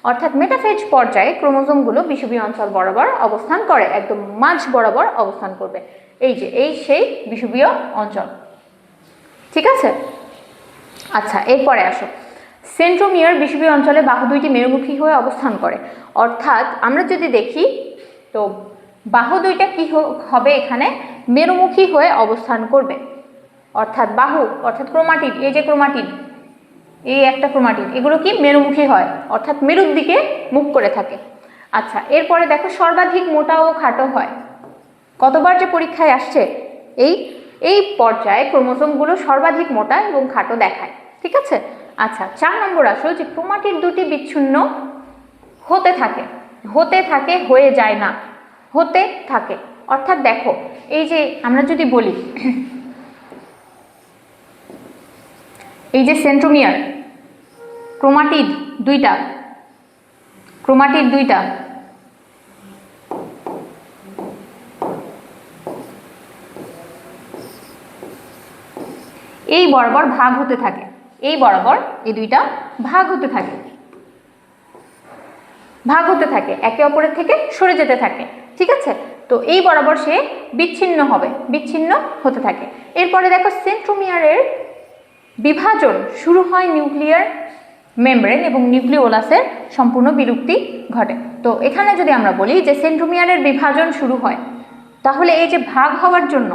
অর্থাৎ মেটাফেজ পর্যায়ে ক্রোমোজোমগুলো বিষুবীয় অঞ্চল বরাবর অবস্থান করে, একদম মাঝ বরাবর অবস্থান করবে। এই যে এই সেই বিষুবীয় অঞ্চল। ঠিক আছে, আচ্ছা এরপরে আসো সেন্ট্রোমিয়ার বিষুবীয় অঞ্চলে বাহু 2টি মেরুমুখী হয়ে অবস্থান করে। অর্থাৎ আমরা যদি দেখি তো বাহু 2টা কি হবে? এখানে মেরুমুখী হয়ে অবস্থান করবে। অর্থাৎ বাহু অর্থাৎ ক্রোমাটিড, এই যে ক্রোমাটিড, এই একটা ক্রোমাটিড, এগুলো কি মেরুমুখী হয়, অর্থাৎ মেরুর দিকে মুখ করে থাকে। আচ্ছা এরপরে দেখো সর্বাধিক মোটা ও খাটো হয়। কতবার যে পরীক্ষায় আসছে, এই পর্যায়ে ক্রোমোজোমগুলো সর্বাধিক মোটা এবং খাটো দেখায়। ঠিক আছে, আচ্ছা 4 নম্বর আসো যে ক্রোমাটিড 2টি বিচ্ছিন্ন হতে থাকে, হয়ে যায় না, হতে থাকে। অর্থাৎ দেখো এই যে আমরা যদি বলি এই যে সেন্ট্রোমিয়ার ক্রোমাটিড 2টা এই বরাবর ভাগ হতে থাকে, এই বরাবর এই দুইটা ভাগ হতে থাকে, ভাগ হতে থাকে, একে অপরের থেকে সরে যেতে থাকে, ঠিক আছে। তো এই বরাবর সে বিচ্ছিন্ন হবে, বিচ্ছিন্ন হতে থাকে। এরপরে দেখো সেন্ট্রোমিয়ারের বিভাজন শুরু হয় নিউক্লিয়ার মেমব্রেন এবং নিউক্লিওলাসের সম্পূর্ণ বিলুপ্তি ঘটে। তো এখানে যদি আমরা বলি যে সেন্ট্রোমিয়ারের বিভাজন শুরু হয়, তাহলে এই যে ভাগ হওয়ার জন্য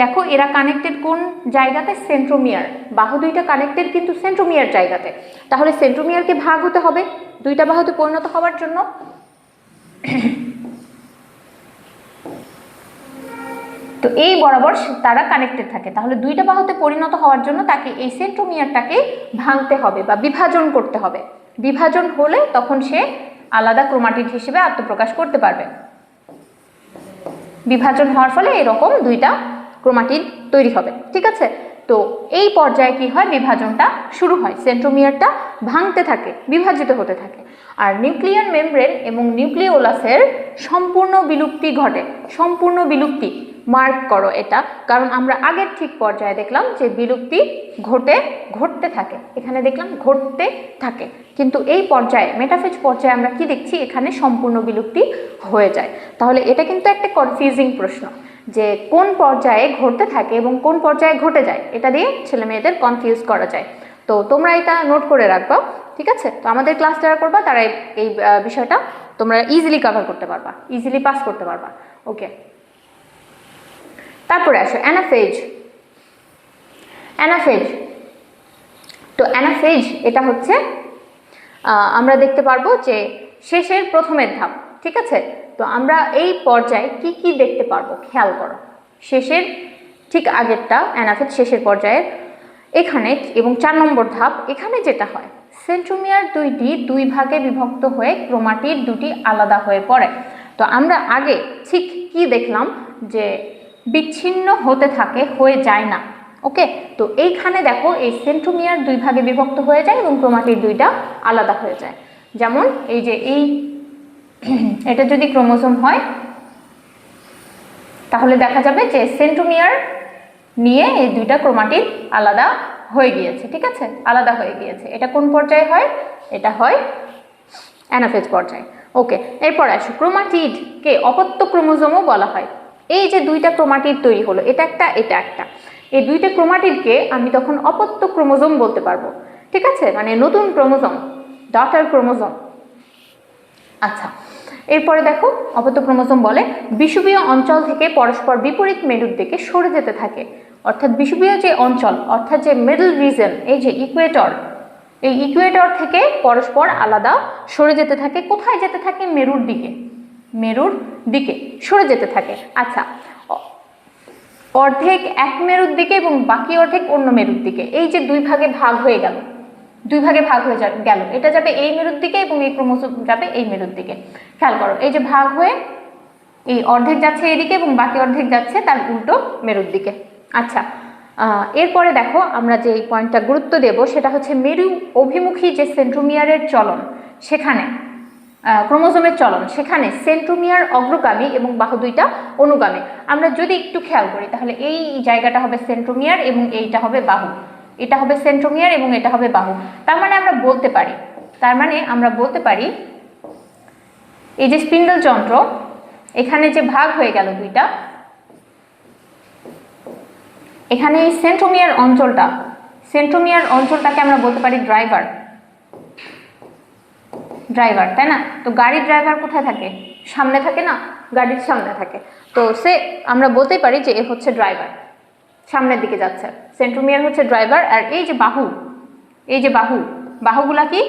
দেখো এরা কানেক্টেড কোন জায়গাতে, সেন্ট্রোমিয়ার, বাহু দুইটা কানেক্টেড কিন্তু সেন্ট্রোমিয়ার জায়গাতে। তাহলে সেন্ট্রোমিয়ারকে ভাগ হতে হবে দুইটা বাহুতে পরিণত হওয়ার জন্য। তো এই বরাবর তারা কানেক্টেড থাকে, তাহলে দুইটা বাহুতে পরিণত হওয়ার জন্য তাকে এই সেন্ট্রোমিয়ারটাকে ভাঙতে হবে বা বিভাজন করতে হবে। বিভাজন হলে তখন সে আলাদা ক্রোমাটিড হিসেবে আত্মপ্রকাশ করতে পারবে। বিভাজন হওয়ার ফলে এরকম দুইটা ক্রোমাটিড তৈরি হবে, ঠিক আছে। তো এই পর্যায়ে কি হয়, বিভাজনটা শুরু হয়, সেন্ট্রোমিয়ারটা ভাঙতে থাকে, বিভাজিত হতে থাকে। আর নিউক্লিয়ার মেমব্রেন এবং নিউক্লিওলাসের সম্পূর্ণ বিলুপ্তি ঘটে, সম্পূর্ণ বিলুপ্তি, মার্ক করো এটা, কারণ আমরা আগের ঠিক পর্যায়ে দেখলাম যে বিলুপ্তি ঘটতে থাকে, এখানে দেখলাম ঘটতে থাকে, কিন্তু এই পর্যায়ে মেটাফেজ পর্যায়ে আমরা কি দেখছি, এখানে সম্পূর্ণ বিলুপ্তি হয়ে যায়। তাহলে এটা কিন্তু একটা কনফিউজিং প্রশ্ন যে কোন পর্যায়ে ঘটতে থাকে এবং কোন পর্যায়ে ঘটে যায়, এটা দিয়ে ছেলে মেয়েদের কনফিউজ করা যায়। তো তোমরা এটা নোট করে রাখবা, ঠিক আছে। তো আমাদের ক্লাস যারা করবা তারা এই বিষয়টা তোমরা ইজিলি কভার করতে পারবা, ইজিলি পাস করতে পারবা, ওকে। তারপরে আসো অ্যানাফেজ। অ্যানাফেজ, তো অ্যানাফেজ এটা হচ্ছে আমরা দেখতে পারবো যে শেষের প্রথমের ধাপ, ঠিক আছে। তো আমরা এই পর্যায়ে কি কি দেখতে পারবো খেয়াল করো, শেষের ঠিক আগেরটা অ্যানাফেজ শেষের পর্যায়ের এখানে, এবং 4 নম্বর ধাপ এখানে যেটা হয়, সেন্ট্রোমিয়ার দুইটি দুই ভাগে বিভক্ত হয়ে ক্রোমাটিড দুটি আলাদা হয়ে পড়ে। তো আমরা আগে ঠিক কি দেখলাম যে বিচ্ছিন্ন হতে থাকে, হয়ে যায় না, ওকে। তো এইখানে দেখো এই সেন্ট্রোমিয়ার দুই ভাগে বিভক্ত হয়ে যায় এবং ক্রোমাটিড দুইটা আলাদা হয়ে যায়। যেমন এই যে এটা যদি ক্রোমোসোম হয় তাহলে দেখা যাবে যে সেন্ট্রোমিয়ার নিয়ে এই দুইটা ক্রোমাটিড আলাদা হয়ে গিয়েছে, ঠিক আছে, আলাদা হয়ে গিয়েছে। এটা কোন পর্যায়ে হয়, এটা হয় অ্যানাফেজ পর্যায়ে, ওকে। এরপর আসো ক্রোমাটিডকে অপত্য ক্রোমোজোমও বলা হয়। এই যে দুইটা ক্রোমাটিড তৈরি হলো, এটা একটা এটা একটা, এই দুইটা ক্রোমাটিডকে আমি তখন অপত্য ক্রোমোজোম বলতে পারবো, ঠিক আছে, মানে নতুন ক্রোমোজোম, ডটার ক্রোমোজোম। আচ্ছা, এরপরে দেখো অপত্য ক্রোমোজোম বলে বিষুবীয় অঞ্চল থেকে পরস্পর বিপরীত মেরুর দিকে সরে যেতে থাকে। অর্থাৎ বিষুবীয় যে অঞ্চল, অর্থাৎ যে মিডল রিজন, এই যে ইকুয়েটর, এই ইকুয়েটর থেকে পরস্পর আলাদা সরে যেতে থাকে। কোথায় যেতে থাকে, মেরুর দিকে, মেরুর দিকে সরে যেতে থাকে। আচ্ছা, অর্ধেক এক মেরুর দিকে এবং বাকি অর্ধেক অন্য মেরুর দিকে, এই যে দুই ভাগে ভাগ হয়ে গেল, দুই ভাগে ভাগ হয়ে গেল, এটা যাবে এই মেরুর দিকে এবং এই ক্রোমোসোম যাবে এই মেরুর দিকে। খেয়াল করো, এই যে ভাগ হয়ে এই অর্ধেক যাচ্ছে এইদিকে এবং বাকি অর্ধেক যাচ্ছে তার উল্টো মেরুর দিকে। আচ্ছা, এরপরে দেখো আমরা যে পয়েন্টটা গুরুত্ব দেব সেটা হচ্ছে মেরু অভিমুখী যে সেন্ট্রোমিয়ারের চলন, সেখানে ক্রোমোজোমের চলন, সেখানে সেন্ট্রোমিয়ার অগ্রগামী এবং বাহু দুইটা অনুগামী। আমরা যদি একটু খেয়াল করি তাহলে এই জায়গাটা হবে সেন্ট্রোমিয়ার এবং এইটা হবে বাহু, এটা হবে সেন্ট্রোমিয়ার এবং এটা হবে বাহু। তার মানে আমরা বলতে পারি এই যে স্পিন্ডল যন্ত্র, এখানে যে ভাগ হয়ে গেল দুইটা, এখানে এই সেন্ট্রোমিয়ার অঞ্চলটাকে আমরা বলতে পারি ড্রাইভার, তাই না? তো গাড়ির ড্রাইভার কোথায় থাকে, সামনে থাকে না, গাড়ির সামনে থাকে। তো আমরা বলতেই পারি যে এ হচ্ছে ড্রাইভার, সামনের দিকে যাচ্ছে, সেন্ট্রোমিয়ার হচ্ছে ড্রাইভার। আর এই যে বাহুগুলা কি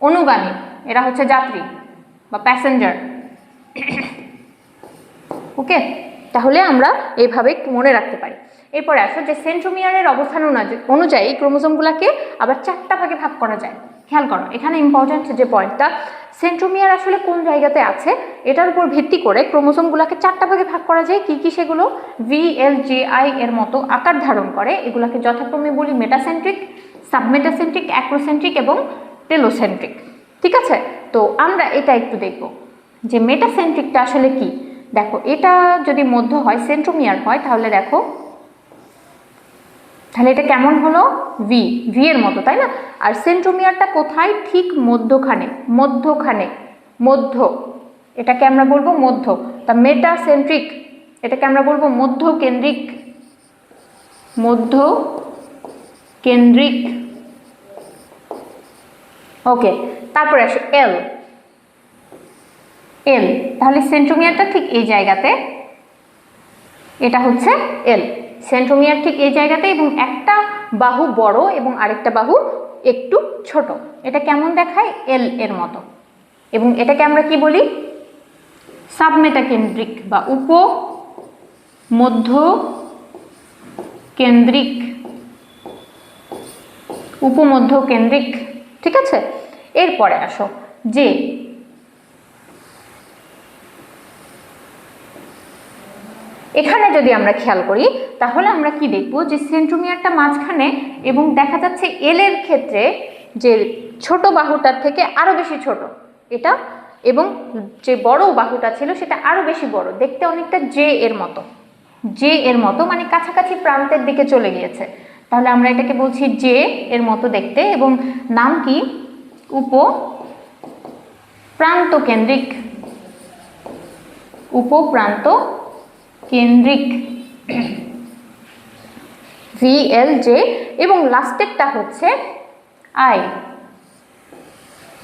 অনুগামী, এরা হচ্ছে যাত্রী বা প্যাসেঞ্জার, ওকে। তাহলে আমরা এইভাবে একটু মনে রাখতে পারি। এরপরে আসো যে সেন্ট্রোমিয়ারের অবস্থান অনুযায়ী ক্রোমোজোমগুলোকে আবার 4টা ভাগে ভাগ করা যায়। খেয়াল করো, এখানে ইম্পর্টেন্ট যে পয়েন্টটা, সেন্ট্রোমিয়ার আসলে কোন জায়গাতে আছে এটার উপর ভিত্তি করে ক্রোমোজোমগুলোকে 4টা ভাগে ভাগ করা যায়। কি কি সেগুলো? VLJI এর মতো আকার ধারণ করে। এগুলোকে যথাক্রমে বলি মেটাসেন্ট্রিক, সাবমেটাসেন্ট্রিক, অ্যাক্রোসেন্ট্রিক এবং টেলোসেন্ট্রিক, ঠিক আছে। তো আমরা এটা একটু দেখব যে মেটাসেন্ট্রিকটা আসলে কি। দেখো, এটা যদি মধ্য হয়, সেন্ট্রোমিয়ার হয়, তাহলে দেখো তাহলে এটা কেমন হলো? ভি, ভি এর মতো, তাই না? আর সেন্ট্রোমিয়ারটা কোথায়? ঠিক মধ্যখানে, মধ্যখানে, মধ্য, এটাকে আমরা বলবো মধ্য। তা মেটাসেন্ট্রিক, এটাকে আমরা বলবো মধ্য কেন্দ্রিক, মধ্য কেন্দ্রিক। ওকে, তারপরে আসো এল, এল, তাহলে সেন্ট্রোমিয়ারটা ঠিক এই জায়গাতে, এটা হচ্ছে এল, সেন্ট্রোমিয়ার ঠিক এই জায়গাতে, এবং একটা বাহু বড় এবং আরেকটা বাহু একটু ছোট। এটা কেমন দেখায়? এল এর মতো। এবং এটাকে আমরা কি বলি? সাবমেটাকেন্দ্রিক বা উপ মধ্য কেন্দ্রিক, উপমধ্য কেন্দ্রিক। ঠিক আছে, এরপরে আসো যে, এখানে যদি আমরা খেয়াল করি তাহলে আমরা কি দেখব? যে সেন্ট্রোমিয়ারটা মাঝখানে, এবং দেখা যাচ্ছে এল এর ক্ষেত্রে যে ছোট বাহুটার থেকে আরো বেশি ছোট এটা, এবং যে বড় বাহুটা ছিল সেটা আরো বেশি বড়, দেখতে অনেকটা জে এর মতো, জে এর মতো, মানে কাছাকাছি প্রান্তের দিকে চলে গিয়েছে। তাহলে আমরা এটাকে বলছি জে এর মতো দেখতে, এবং নাম কি? উপ প্রান্ত কেন্দ্রিক, উপপ্রান্ত কেন্দ্রিক, VLJ, এবং লাস্টেরটা হচ্ছে আই।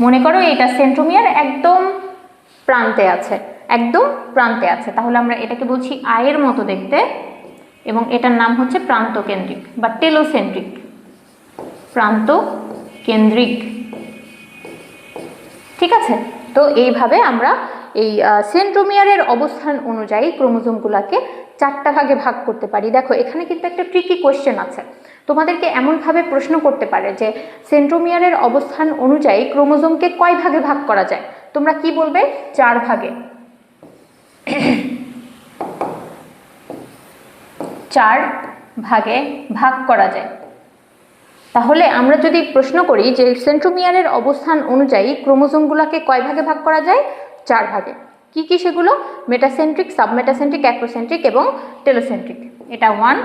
মনে করো এটা সেন্ট্রোমিয়ার একদম প্রান্তে আছে, একদম প্রান্তে আছে, তাহলে আমরা এটাকে বলছি আয়ের মতো দেখতে, এবং এটার নাম হচ্ছে প্রান্ত কেন্দ্রিক বা টেলোসেন্ট্রিক, প্রান্ত কেন্দ্রিক। ঠিক আছে, তো এইভাবে আমরা এই সেন্ট্রোমিয়ারের অবস্থান অনুযায়ী ক্রোমোজোমগুলোকে 4টা ভাগে ভাগ করতে পারি। দেখো এখানে কিন্তু একটা ট্রিকি কোয়েশ্চেন আছে, তোমাদেরকে এমনভাবে প্রশ্ন করতে পারে যে সেন্ট্রোমিয়ারের অবস্থান অনুযায়ী ক্রোমোজোমকে কয় ভাগে ভাগ করা যায়? তোমরা কি বলবে? 4 ভাগে, 4 ভাগে ভাগ করা যায়। তাহলে আমরা যদি প্রশ্ন করি যে সেন্ট্রোমিয়ারের অবস্থান অনুযায়ী ক্রোমোজোমগুলোকে কয় ভাগে ভাগ করা যায়? 4 ভাগে। কি কি সেগুলো? মেটাসেন্ট্রিক, সাবমেটাসেন্ট্রিক, অ্যাক্রোসেন্ট্রিক এবং টেলোসেন্ট্রিক। এটা 1,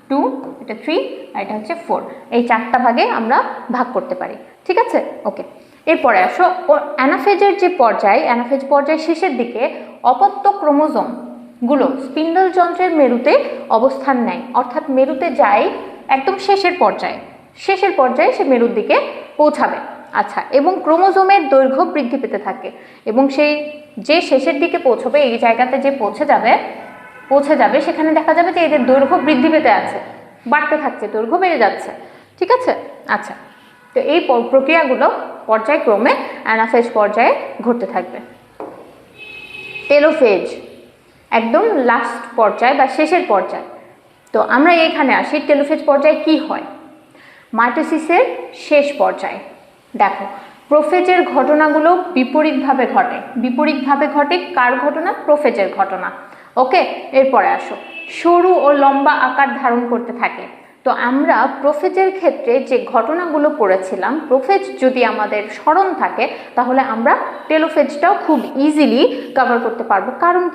2, এটা 3, আর এটা হচ্ছে 4। এই 4টা ভাগে আমরা ভাগ করতে পারি। ঠিক আছে, ওকে। এরপরে আসো অ্যানাফেজের যে পর্যায়, অ্যানাফেজ পর্যায় শেষের দিকে অপত্য ক্রোমোজোম গুলো স্পিন্ডল যন্ত্রের মেরুতে অবস্থান নেয়, অর্থাৎ মেরুতে যায় একদম শেষের পর্যায়ে, শেষের পর্যায়ে সে মেরুর দিকে পৌঁছাবে। আচ্ছা, এবং ক্রোমোজোমের দৈর্ঘ্য বৃদ্ধি পেতে থাকে, এবং সেই যে শেষের দিকে পৌঁছবে, এই জায়গাতে যে পৌঁছে যাবে সেখানে দেখা যাবে যে এদের দৈর্ঘ্য বৃদ্ধি পেতে আছে, বাড়তে থাকছে, দৈর্ঘ্য বেড়ে যাচ্ছে। ঠিক আছে, আচ্ছা, তো এই প্রক্রিয়াগুলো পর্যায়ক্রমে অ্যানাফেজ পর্যায়ে ঘটতে থাকবে। টেলোফেজ একদম লাস্ট পর্যায় বা শেষের পর্যায়। তো আমরা এখানে আসি, টেলোফেজ পর্যায়ে কি হয়? মাইটোসিসের শেষ পর্যায়ে দেখো প্রোফেজের ঘটনাগুলো বিপরীতভাবে ঘটে। বিপরীতভাবে ঘটে কার ঘটনা? প্রোফেজের ঘটনা। ওকে, এরপরে আসো সরু ও লম্বা আকার ধারণ করতে থাকে। তো আমরা প্রোফেজের ক্ষেত্রে যে ঘটনাগুলো পড়েছিলাম, প্রোফেজ যদি আমাদের স্মরণ থাকে তাহলে আমরা টেলোফেজটাও খুব ইজিলি কভার করতে পারবো। কারণ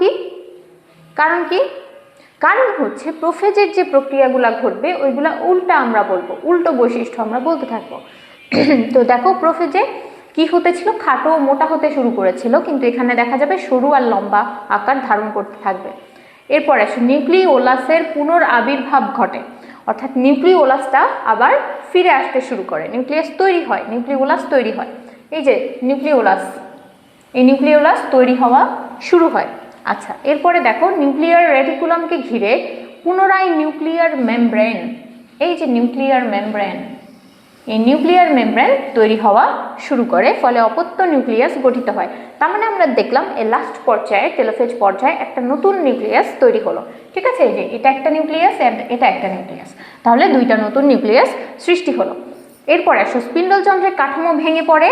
কি? কারণ হচ্ছে প্রোফেজের যে প্রক্রিয়াগুলো ঘটবে ওইগুলা উল্টা আমরা বলবো, উল্টো বৈশিষ্ট্য আমরা বলতে থাকবো। তো দেখো প্রোফেজে কি হতেছিল? খাটো ও মোটা হতে শুরু করেছিল, কিন্তু এখানে দেখা যাবে সরু আর লম্বা আকার ধারণ করতে থাকবে। এরপর আসে নিউক্লিওলাসের পুনরাবির্ভাব ঘটে, অর্থাৎ নিউক্লিওলাসটা আবার ফিরে আসতে শুরু করে, নিউক্লিয়াস তৈরি হয়, নিউক্লিওলাস তৈরি হয়। এই যে নিউক্লিওলাস, এই নিউক্লিওলাস তৈরি হওয়া শুরু হয়। আচ্ছা, এরপরে দেখো নিউক্লিয়ার রেটিকুলামকে ঘিরে পুনরায় নিউক্লিয়ার মেমব্রেন, এই যে নিউক্লিয়ার মেমব্রেন, এই নিউক্লিয়ার মেমব্রেন তৈরি হওয়া শুরু করে, ফলে অপত্য নিউক্লিয়াস গঠিত হয়। তার মানে আমরা দেখলাম এই লাস্ট পর্যায়ে, টেলোফেজ পর্যায়ে একটা নতুন নিউক্লিয়াস তৈরি হলো। ঠিক আছে, এই যে এটা একটা নিউক্লিয়াস, এটা একটা নিউক্লিয়াস, তাহলে দুইটা নতুন নিউক্লিয়াস সৃষ্টি হলো। এরপরে আসো স্পিন্ডল যন্ত্রের কাঠামো ভেঙে পড়ে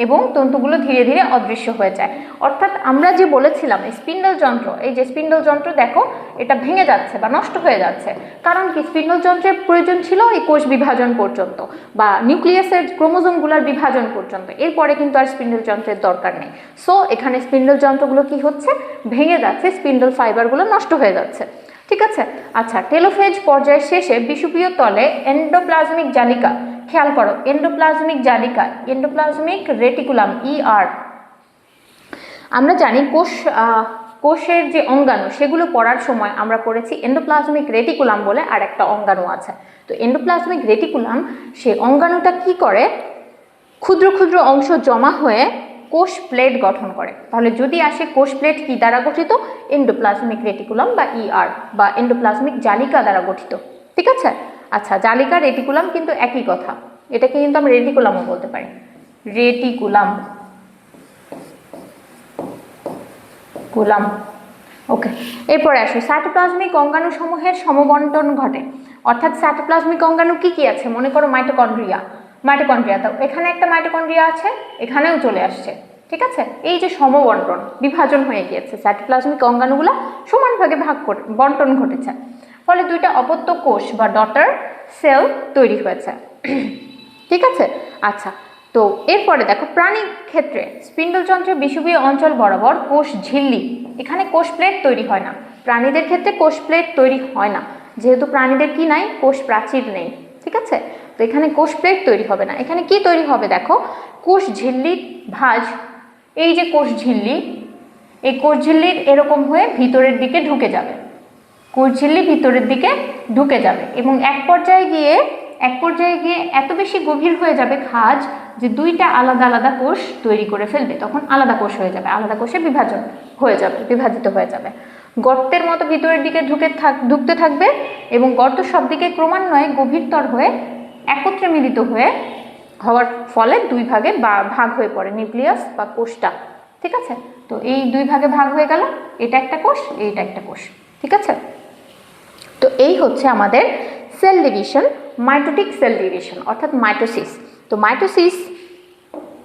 এবং তন্তুগুলো ধীরে ধীরে অদৃশ্য হয়ে যায়। অর্থাৎ আমরা যে বলেছিলাম স্পিন্ডল যন্ত্র, এই যে স্পিন্ডল যন্ত্র দেখো এটা ভেঙে যাচ্ছে বা নষ্ট হয়ে যাচ্ছে, কারণ কি? স্পিন্ডল যন্ত্রের প্রয়োজন ছিল এই কোষ বিভাজন পর্যন্ত বা নিউক্লিয়াসের ক্রোমোজোমগুলোর বিভাজন পর্যন্ত, এরপরে কিন্তু আর স্পিন্ডল যন্ত্রের দরকার নেই। সো এখানে স্পিন্ডল যন্ত্রগুলো কি হচ্ছে? ভেঙে যাচ্ছে, স্পিন্ডল ফাইবারগুলো নষ্ট হয়ে যাচ্ছে। ঠিক আছে। আচ্ছা, টেলোফেজ পর্যায়ের শেষে বিষুবীয় তলে এন্ডোপ্লাজমিক জালিকা, খেয়াল করো এন্ডোপ্লাজমিক জালিকা, এন্ডোপ্লাজমিক রেটিকুলাম ER। আমরা জানি কোষের যে অঙ্গাণু সেগুলো পড়ার সময় আমরা পড়েছি এন্ডোপ্লাজমিক রেটিকুলাম বলে আর একটা অঙ্গাণু আছে। তো এন্ডোপ্লাজমিক রেটিকুলাম সে অঙ্গাণুটা কি করে, ক্ষুদ্র ক্ষুদ্র অংশ জমা হয়ে কোষ প্লেট গঠন করে। তাহলে যদি আসে কোষ প্লেট কি দ্বারা গঠিত, এন্ডোপ্লাজমিক রেটিকুলাম বা ER বা এন্ডোপ্লাজমিক জালিকা দ্বারা গঠিত। ঠিক আছে। আচ্ছা, জালিকা রেটিকুলাম কিন্তু একই কথা, এটাকে কিন্তু আমরা রেটিকুলামও বলতে পারি, রেটিকুলাম ওকে। এরপরে আসো সাইটোপ্লাজমিক অঙ্গাণু সমূহের সমবন্টন ঘটে। অর্থাৎ সাইটোপ্লাজমিক অঙ্গাণু কি কি আছে, মনে করো মাইটোকন্ড্রিয়া, তো এখানে একটা মাইটোকন্ড্রিয়া আছে, এখানেও চলে আসছে। ঠিক আছে, এই যে সমবন্টন, বিভাজন হয়ে গিয়েছে, সাইটোপ্লাজমিক অঙ্গাণুগুলো সমান ভাগে বন্টন ঘটেছে, ফলে দুইটা অপত্য কোষ বা ডটার সেল তৈরি হয়েছে। ঠিক আছে। আচ্ছা, তো এরপরে দেখো প্রাণী ক্ষেত্রে স্পিন্ডলযন্ত্রের বিষুবীয় অঞ্চল বরাবর কোষ ঝিল্লি, এখানে কোষ প্লেট তৈরি হয় না। প্রাণীদের ক্ষেত্রে কোষ প্লেট তৈরি হয় না, যেহেতু প্রাণীদের কি নাই, কোষ প্রাচীর নেই। ঠিক আছে, তো এখানে কোষ প্লেট তৈরি হবে না। এখানে কি তৈরি হবে দেখো, কোষ ঝিল্লি ভাঁজ, এই যে কোষ ঝিল্লি, এই কোষ ঝিল্লির এরকম হয়ে ভিতরের দিকে ঢুকে যাবে, কোষ ঝিল্লি ভিতরের দিকে ঢুকে যাবে এবং এক পর্যায়ে গিয়ে এত বেশি গভীর হয়ে যাবে খাঁজ যে দুইটা আলাদা আলাদা কোষ তৈরি করে ফেলবে, তখন আলাদা কোষ হয়ে যাবে, আলাদা কোষে বিভাজিত হয়ে যাবে। গর্তের মতো ভিতরের দিকে ঢুকতে থাকবে এবং গর্ত সব দিকে ক্রমান্বয়ে গভীরতর হয়ে একত্রে মিলিত হওয়ার ফলে দুই ভাগে ভাগ হয়ে পড়ে নিউক্লিয়াস বা কোষটা। ঠিক আছে, তো এই দুই ভাগে ভাগ হয়ে গেল, এটা একটা কোষ, এইটা একটা কোষ। ঠিক আছে, তো এই হচ্ছে আমাদের cell division, mitotic cell division অর্থাৎ মাইটোসিস। তো মাইটোসিস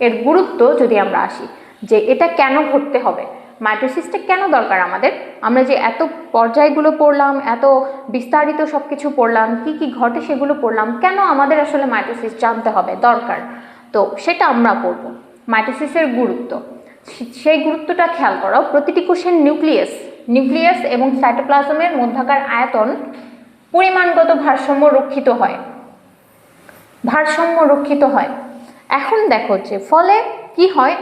এর গুরুত্ব যদি আমরা আসি, যে এটা কেন ঘটতে হবে, মাইটোসিসটা কেন দরকার আমাদের, আমরা যে এত পর্যায়গুলো পড়লাম, এত বিস্তারিত সব কিছু পড়লাম, কি কি ঘটে সেগুলো পড়লাম, কেন আমাদের আসলে মাইটোসিস জানতে হবে, দরকার, তো সেটা আমরা পড়ব। মাইটোসিসের গুরুত্ব, সেই গুরুত্বটা খেয়াল করো। প্রতিটি কোষের নিউক্লিয়াস এবং সাইটোপ্লাজমের মধ্যকার আয়তন পরিমাণগত ভারসাম্য রক্ষিত হয়। এখন দেখো যে ফলে কি হয়,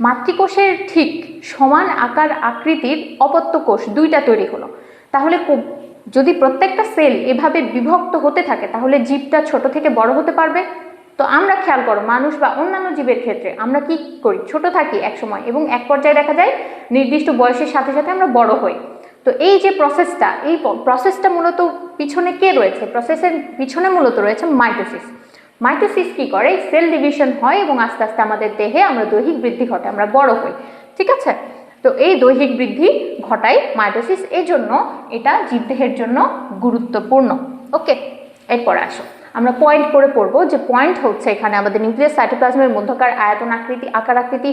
মাতৃকোষের ঠিক সমান আকার আকৃতির অপত্য কোষ দুইটা তৈরি হলো। তাহলে যদি প্রত্যেকটা সেল এভাবে বিভক্ত হতে থাকে, তাহলে জীবটা ছোট থেকে বড় হতে পারবে। তো আমরা খেয়াল করো, মানুষ বা অন্যান্য জীবের ক্ষেত্রে আমরা কি করি, ছোট থাকি এক সময় এবং এক পর্যায়ে দেখা যায় নির্দিষ্ট বয়সের সাথে সাথে আমরা বড় হই। তো এই যে প্রসেসটা মূলত পিছনে কে রয়েছে, প্রসেসের পিছনে মূলত রয়েছে মাইটোসিস কি করে, সেল ডিভিশন হয় এবং আস্তে আস্তে আমাদের দেহে আমরা দৈহিক বৃদ্ধি ঘটে, আমরা বড় হই। ঠিক আছে, তো এই দৈহিক বৃদ্ধি ঘটায় মাইটোসিস, এই জন্য এটা জীবদেহের জন্য গুরুত্বপূর্ণ। ওকে, এরপরে আসো আমরা পয়েন্ট করে পড়বো, যে পয়েন্ট হচ্ছে এখানে আমাদের নিউক্লিয়াস সাইটোপ্লাজমের মধ্যকার আয়তন আকার আকৃতি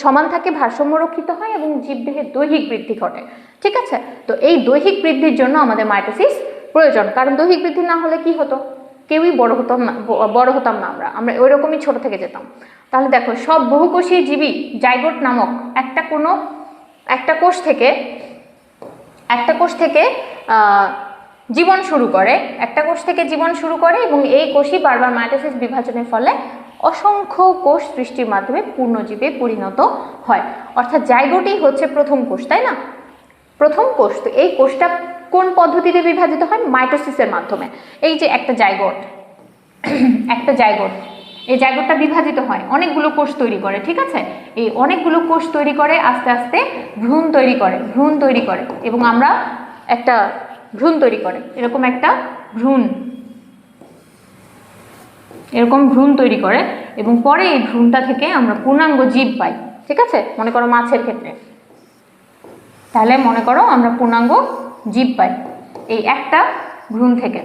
সমান থাকে, ভারসাম্য রক্ষিত হয় এবং জীবদেহের দৈহিক বৃদ্ধি ঘটে। ঠিক আছে, তো এই দৈহিক বৃদ্ধির জন্য আমাদের মাইটোসিস প্রয়োজন, কারণ দৈহিক বৃদ্ধি না হলে কি হতো, কেউই বড় হতাম না, আমরা ওই রকমই ছোট থেকে যেতাম। তাহলে দেখো, সব বহুকোষী জীবী জাইগোট নামক একটা কোষ থেকে জীবন শুরু করে এবং এই কোষই বারবার মাইটোসিস বিভাজনের ফলে অসংখ্য কোষ সৃষ্টির মাধ্যমে পূর্ণজীবে পরিণত হয়। অর্থাৎ জাইগোটই হচ্ছে প্রথম কোষ, তাই না, প্রথম কোষ। তো এই কোষটা কোন পদ্ধতিতে বিভাজিত হয়, মাইটোসিসের মাধ্যমে। এই যে একটা জাইগোট এই জাইগোটটা বিভাজিত হয়, অনেকগুলো কোষ তৈরি করে। ঠিক আছে, এই অনেকগুলো কোষ তৈরি করে আস্তে আস্তে ভ্রূণ তৈরি করে এবং আমরা একটা ভ্রূণ তৈরি করে, এরকম ভ্রূণ তৈরি করে এবং পরে এই ভ্রূণটা থেকে আমরা পূর্ণাঙ্গ জীব পাই। ঠিক আছে, মনে করো মাছের ক্ষেত্রে, তাহলে মনে করো আমরা পূর্ণাঙ্গ জীব পাই এই একটা ভ্রূণ থেকে।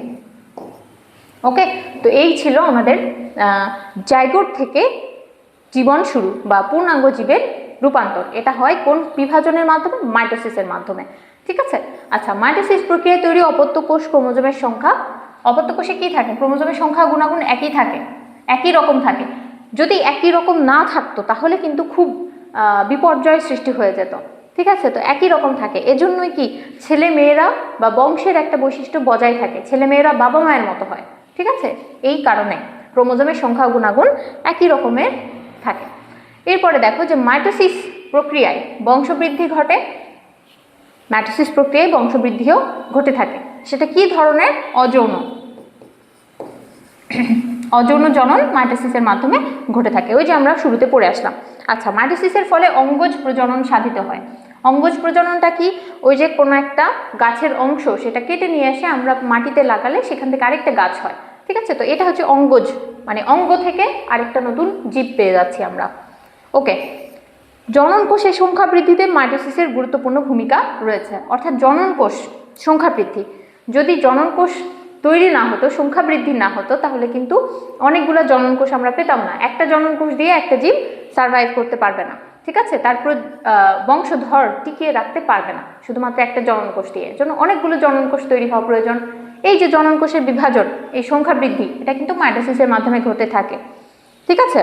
ওকে, তো এই ছিল আমাদের জাইগোট থেকে জীবন শুরু বা পূর্ণাঙ্গ জীবের রূপান্তর। এটা হয় কোন বিভাজনের মাধ্যমে, মাইটোসিসের মাধ্যমে। ঠিক আছে, আচ্ছা, মাইটোসিস প্রক্রিয়ায় তৈরি অপত্য কোষ ক্রোমোজোমের সংখ্যা, অপত্য কোষে কি থাকে, ক্রোমোজোমের সংখ্যা গুণাগুণ একই রকম থাকে। যদি একই রকম না থাকতো তাহলে কিন্তু খুব বিপর্যয় সৃষ্টি হয়ে যেত। ঠিক আছে, তো একই রকম থাকে। এজন্যই কি ছেলে মেয়েরা বা বংশের একটা বৈশিষ্ট্য বজায় থাকে, ছেলে মেয়েরা বাবা মায়ের মতো হয়। ঠিক আছে, এই কারণে ক্রোমোজোমের সংখ্যা গুণাগুণ একই রকমের থাকে। এরপরে দেখো যে মাইটোসিস প্রক্রিয়ায় বংশবৃদ্ধি ঘটে, মাইটোসিস প্রক্রিয়ায় বংশবৃদ্ধিও ঘটে থাকে। সেটা কি ধরনের? অযৌন অযৌন জনন মাইটোসিসের মাধ্যমে ঘটে থাকে, ওই যে আমরা শুরুতে পড়ে আসলাম। আচ্ছা, মাইটোসিসের ফলে অঙ্গজ প্রজনন সাধিত হয়। অঙ্গজ প্রজননটা কি? ওই যে কোনো একটা গাছের অংশ সেটা কেটে নিয়ে এসে আমরা মাটিতে লাগালে সেখান থেকে আরেকটা গাছ হয়। ঠিক আছে, তো এটা হচ্ছে অঙ্গজ, মানে অঙ্গ থেকে আরেকটা নতুন জীব পেয়ে যাচ্ছি আমরা। ওকে, জনন কোষের সংখ্যা বৃদ্ধিতে মাইটোসিসের গুরুত্বপূর্ণ ভূমিকা রয়েছে। অর্থাৎ জনন কোষ সংখ্যা বৃদ্ধি, যদি জনন কোষ তৈরি না হতো, সংখ্যা বৃদ্ধি না হতো, তাহলে কিন্তু অনেকগুলো জনন কোষ আমরা পেতাম না। একটা জনন কোষ দিয়ে একটা জীব সার্ভাইভ করতে পারবে না। ঠিক আছে, তারপর বংশধর টিকিয়ে রাখতে পারবে না শুধুমাত্র একটা জনন কোষ দিয়ে, জন্য অনেকগুলো জনন কোষ তৈরি হওয়া প্রয়োজন। এই যে জনন কোষের বিভাজন, এই সংখ্যা বৃদ্ধি, এটা কিন্তু মাইটোসিসের মাধ্যমে ঘটে থাকে। ঠিক আছে,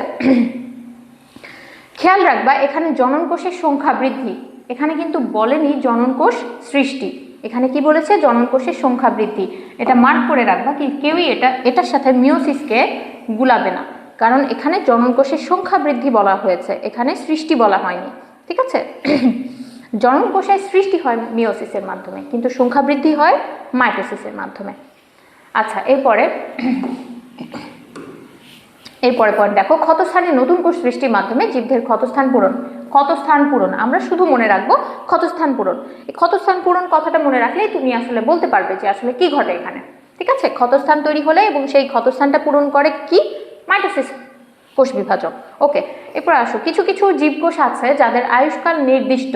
খেয়াল রাখবা এখানে জনন কোষের সংখ্যা বৃদ্ধি, এখানে কিন্তু বলেনি জনন কোষ সৃষ্টি, এখানে কি বলেছে? জনন কোষের সংখ্যা বৃদ্ধি। এটা মার্ক করে রাখবা, কি কেউই এটার সাথে মিওসিসকে গুলাবে না, কারণ এখানে জনন কোষের সংখ্যা বৃদ্ধি বলা হয়েছে, এখানে সৃষ্টি বলা হয়নি। ঠিক আছে, জনন কোষের সৃষ্টি হয় মিওসিসের মাধ্যমে, কিন্তু সংখ্যা বৃদ্ধি হয় মাইটোসিসের মাধ্যমে। আচ্ছা, এরপরে দেখো ক্ষতস্থানে নতুন কোষ সৃষ্টির মাধ্যমে জীবদের ক্ষতস্থান পূরণ। ক্ষতস্থান পূরণ আমরা শুধু মনে রাখবো ক্ষতস্থান পূরণ। এই ক্ষতস্থান পূরণ কথাটা মনে রাখলেই তুমি আসলে বলতে পারবে যে আসলে কি ঘটে এখানে। ঠিক আছে, ক্ষতস্থান তৈরি হলে এবং সেই ক্ষতস্থানটা পূরণ করে কি? মাইটোসিস, কোষ বিভাজন। ওকে, এরপর আসো, কিছু কিছু জীবকোষ আছে যাদের আয়ুষ্কাল নির্দিষ্ট।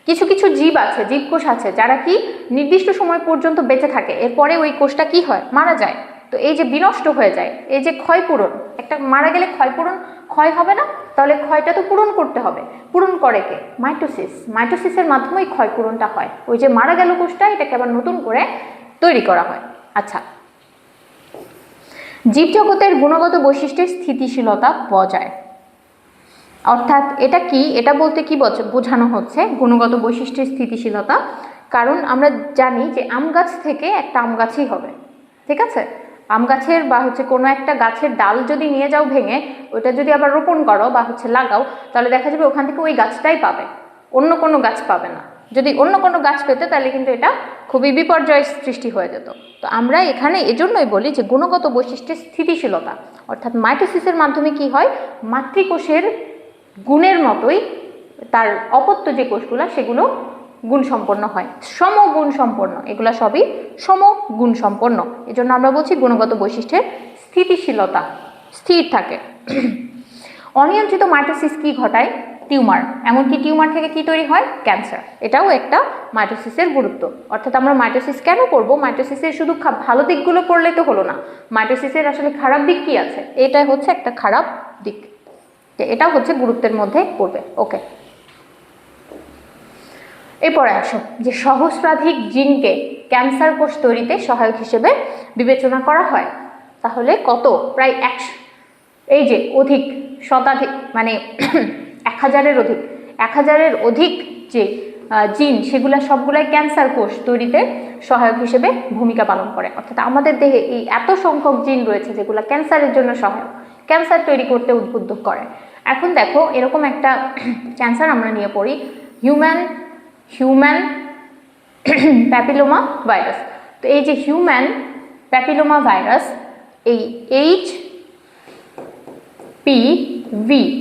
কিছু কিছু জীব আছে, জীবকোষ আছে যারা কি নির্দিষ্ট সময় পর্যন্ত বেঁচে থাকে, এরপরে ওই কোষটা কি হয়? মারা যায়। তো এই যে বিনষ্ট হয়ে যায়, এই যে ক্ষয়পূরণ, একটা মারা গেলে ক্ষয় হবে না, তাহলে ক্ষয়টা তো পূরণ করতে হবে। পূরণ করে কে? মাইটোসিস। মাইটোসিসের মাধ্যমে ওই ক্ষয়পূরণটা হয়, ওই যে মারা গেল কোষটা, এটাকে আবার নতুন করে তৈরি করা হয়। আচ্ছা, জীবজগতের গুণগত বৈশিষ্ট্যের স্থিতিশীলতা বজায়। অর্থাৎ এটা কি? এটা বলতে কি বোঝানো হচ্ছে? গুণগত বৈশিষ্ট্যের স্থিতিশীলতা। কারণ আমরা জানি যে আম গাছ থেকে একটা আম গাছই হবে। ঠিক আছে, আম গাছের বা কোনো একটা গাছের ডাল যদি নিয়ে যাও ভেঙে, ওটা যদি আবার রোপণ করো বা লাগাও, তাহলে দেখা যাবে ওখান থেকে ওই গাছটাই পাবে, অন্য কোনো গাছ পাবে না। যদি অন্য কোনো গাছ পেতে তাহলে কিন্তু এটা খুবই বিপর্যয়ের সৃষ্টি হয়ে যেত। তো আমরা এখানে এজন্যই বলি যে গুণগত বৈশিষ্ট্যের স্থিতিশীলতা, অর্থাৎ মাইটোসিসের মাধ্যমে কি হয়? মাতৃকোষের গুণের মতোই তার অপত্য যে কোষগুলো সেগুলো গুণসম্পন্ন হয়, সমগুণ সম্পন্ন, এগুলো সবই সমগুণ সম্পন্ন। এজন্য আমরা বলছি গুণগত বৈশিষ্ট্যের স্থিতিশীলতা, স্থির থাকে। অনিয়ন্ত্রিত মাইটোসিস কি ঘটায়? টিউমার। এমনকি টিউমার থেকে কি তৈরি হয়? ক্যান্সার। এটাও একটা মাইটোসিসের গুরুত্ব। অর্থাৎ আমরা মাইটোসিস কেন পড়বো? মাইটোসিসের শুধু ভালো দিকগুলো পড়লে তো হলো না, মাইটোসিসের আসলে খারাপ দিক কি আছে, এটাই হচ্ছে একটা খারাপ দিক, এটাও হচ্ছে গুরুত্বের মধ্যে পড়বে। ওকে, এরপরে আসো যে সহস্রাধিক জিনকে ক্যান্সার কোষ তৈরিতে সহায়ক হিসেবে বিবেচনা করা হয়। তাহলে কত? প্রায় 100, এই যে অধিক, শতাধিক, মানে 1000-এর অধিক যে জিন, সেগুলো সবগুলাই ক্যান্সার কোষ তৈরিতে সহায়ক হিসেবে ভূমিকা পালন করে। অর্থাৎ আমাদের দেহে এই এত সংখ্যক জিন রয়েছে যেগুলো ক্যান্সারের জন্য সহায়ক, ক্যান্সার তৈরি করতে উদ্বুদ্ধ করে। এখন দেখো এরকম একটা ক্যান্সার আমরা নিয়ে পড়ি, হিউম্যান প্যাপিলোমা ভাইরাস। তো এই যে হিউম্যান প্যাপিলোমা ভাইরাস, এই HPV,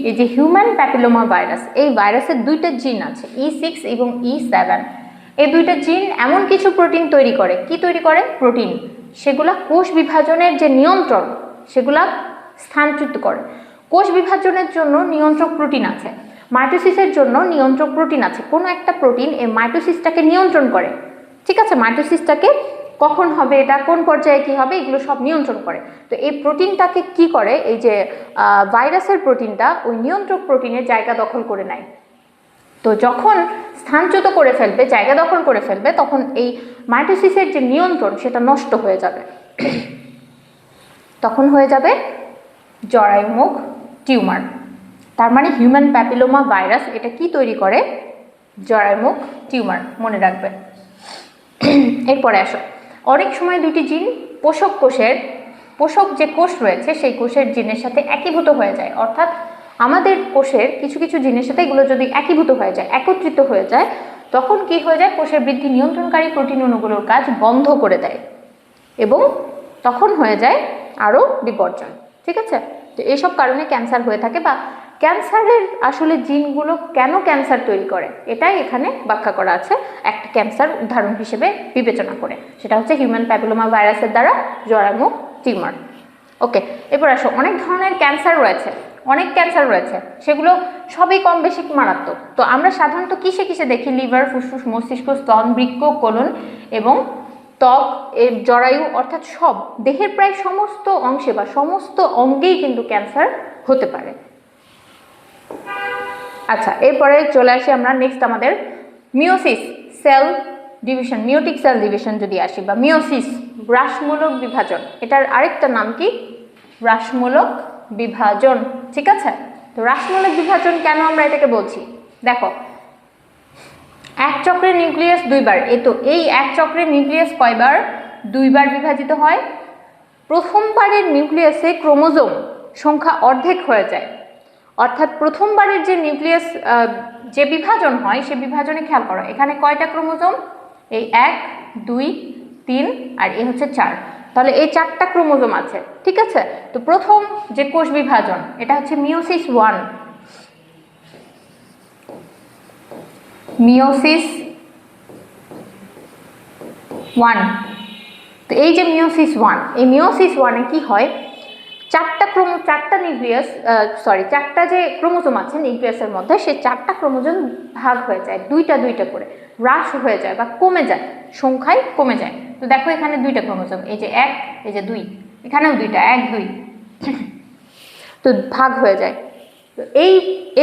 এই যে হিউম্যান প্যাপিলোমা ভাইরাস, এই ভাইরাসের দুইটা জিন আছে, E6 এবং E7। এই দুইটা জিন এমন কিছু প্রোটিন তৈরি করে, কি তৈরি করে? প্রোটিন। সেগুলা কোষ বিভাজনের যে নিয়ন্ত্রণ, সেগুলা স্থানচ্যুত করে। কোষ বিভাজনের জন্য নিয়ন্ত্রক প্রোটিন আছে, মাইটোসিসের জন্য নিয়ন্ত্রক প্রোটিন আছে। কোনো একটা প্রোটিন এই মাইটোসিসটাকে নিয়ন্ত্রণ করে। ঠিক আছে, মাইটোসিসটাকে কখন হবে, এটা কোন পর্যায়ে কি হবে, এগুলো সব নিয়ন্ত্রণ করে। তো এই প্রোটিনটাকে কি করে? এই যে ভাইরাসের প্রোটিনটা ওই নিয়ন্ত্রক প্রোটিনের জায়গা দখল করে নেয়। তো যখন স্থানচ্যুত করে ফেলবে, জায়গা দখল করে ফেলবে, তখন এই মাইটোসিসের যে নিয়ন্ত্রণ সেটা নষ্ট হয়ে যাবে, তখন হয়ে যাবে জরায়ুমুখ টিউমার। তার মানে হিউম্যান প্যাপিলোমা ভাইরাস এটা কি তৈরি করে? জরায়ুমুখ টিউমার, মনে রাখবে। এরপরে আসো, অনেক সময় দুটি জিন পোষক যে কোষ রয়েছে সেই কোষের জিনের সাথে একীভূত হয়ে যায়, অর্থাৎ আমাদের কোষের কিছু কিছু জিনের সাথে এগুলো যদি একীভূত হয়ে যায়, একত্রিত হয়ে যায়, তখন কি হয়ে যায়, কোষের বৃদ্ধি নিয়ন্ত্রণকারী প্রোটিন অণুগুলোর কাজ বন্ধ করে দেয় এবং তখন হয়ে যায় আরও বিপর্যয়। ঠিক আছে, তো এইসব কারণে ক্যান্সার হয়ে থাকে, বা ক্যান্সারের আসলে জিনগুলো কেন ক্যান্সার তৈরি করে এটাই এখানে ব্যাখ্যা করা আছে একটা ক্যান্সার উদাহরণ হিসেবে বিবেচনা করে, সেটা হচ্ছে হিউম্যান প্যাপিলোমা ভাইরাসের দ্বারা জরায়ুমুখ টিউমার। ওকে, এরপর আসো, অনেক ধরনের ক্যান্সার রয়েছে, সেগুলো সবই কম বেশি মারাত্মক। তো আমরা সাধারণত কিসে দেখি, লিভার, ফুসফুস, মস্তিষ্ক, স্তন, বৃক্ক, কোলন এবং ত্বক, এর জরায়ু, অর্থাৎ সব দেহের প্রায় সমস্ত অংশে বা সমস্ত অঙ্গেই কিন্তু ক্যান্সার হতে পারে। আচ্ছা, এরপরে চলে আসি আমরা নেক্সট আমাদের meiosis cell division, meiotic cell division যদি আসি, বা মিওসিস হ্রাসমূলক বিভাজন, এটার আরেকটা নাম কি, হ্রাসমূলক বিভাজন। ঠিক আছে, তো হ্রাসমূলক বিভাজন কেন আমরা এটাকে বলছি, দেখো, এক চক্রের নিউক্লিয়াস দুইবার, এই এক চক্রের নিউক্লিয়াস কয়বার, দুইবার বিভাজিত হয়। প্রথমবারের নিউক্লিয়াসে ক্রোমোজোম সংখ্যা অর্ধেক হয়ে যায়, অর্থাৎ প্রথমবারের যে নিউক্লিয়াস যে বিভাজন হয় সে বিভাজনে খেয়াল করো, এখানে কয়টা ক্রোমোজোম, এই 1 2 3 আর এই হচ্ছে 4, তাহলে এই 4টা ক্রোমোজোম আছে। ঠিক আছে, তো প্রথম যে কোষ বিভাজন এটা হচ্ছে মিওসিস 1, মিওসিস 1। তো এই যে মিওসিস 1, এই মিওসিস 1-এ কি হয়, চারটা যে ক্রোমোজোম আছে নিউক্লিয়াসের মধ্যে, সেই 4টা ক্রোমোজোম ভাগ হয়ে যায়, দুইটা করে হ্রাস হয়ে যায় বা কমে যায়, সংখ্যায় কমে যায়। তো দেখো এখানে 2টা ক্রোমোজোম, এই যে 1, এই যে 2, এখানেও 2টা, 1 2, তো ভাগ হয়ে যায়। তো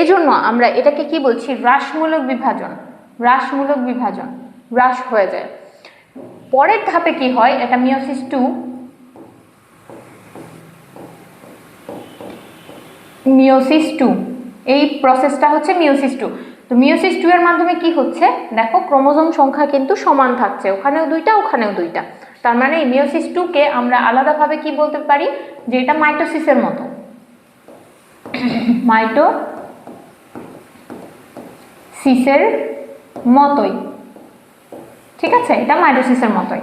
এজন্য আমরা এটাকে কি বলছি, হ্রাসমূলক বিভাজন, হ্রাস হয়ে যায়। পরের ধাপে কি হয়, এটা মিওসিস 2, এই প্রসেসটা হচ্ছে মিওসিস 2। তো মিওসিস 2 এর মাধ্যমে কি হচ্ছে, দেখো ক্রোমোজোম সংখ্যা কিন্তু সমান থাকছে, ওখানেও 2টা, ওখানেও 2টা, তার মানে এই মিওসিস 2-কে আমরা আলাদাভাবে কি বলতে পারি, যে এটা মাইটোসিসের মতো, মাইটোসিসের মতোই। ঠিক আছে, এটা মাইটোসিসের মতোই,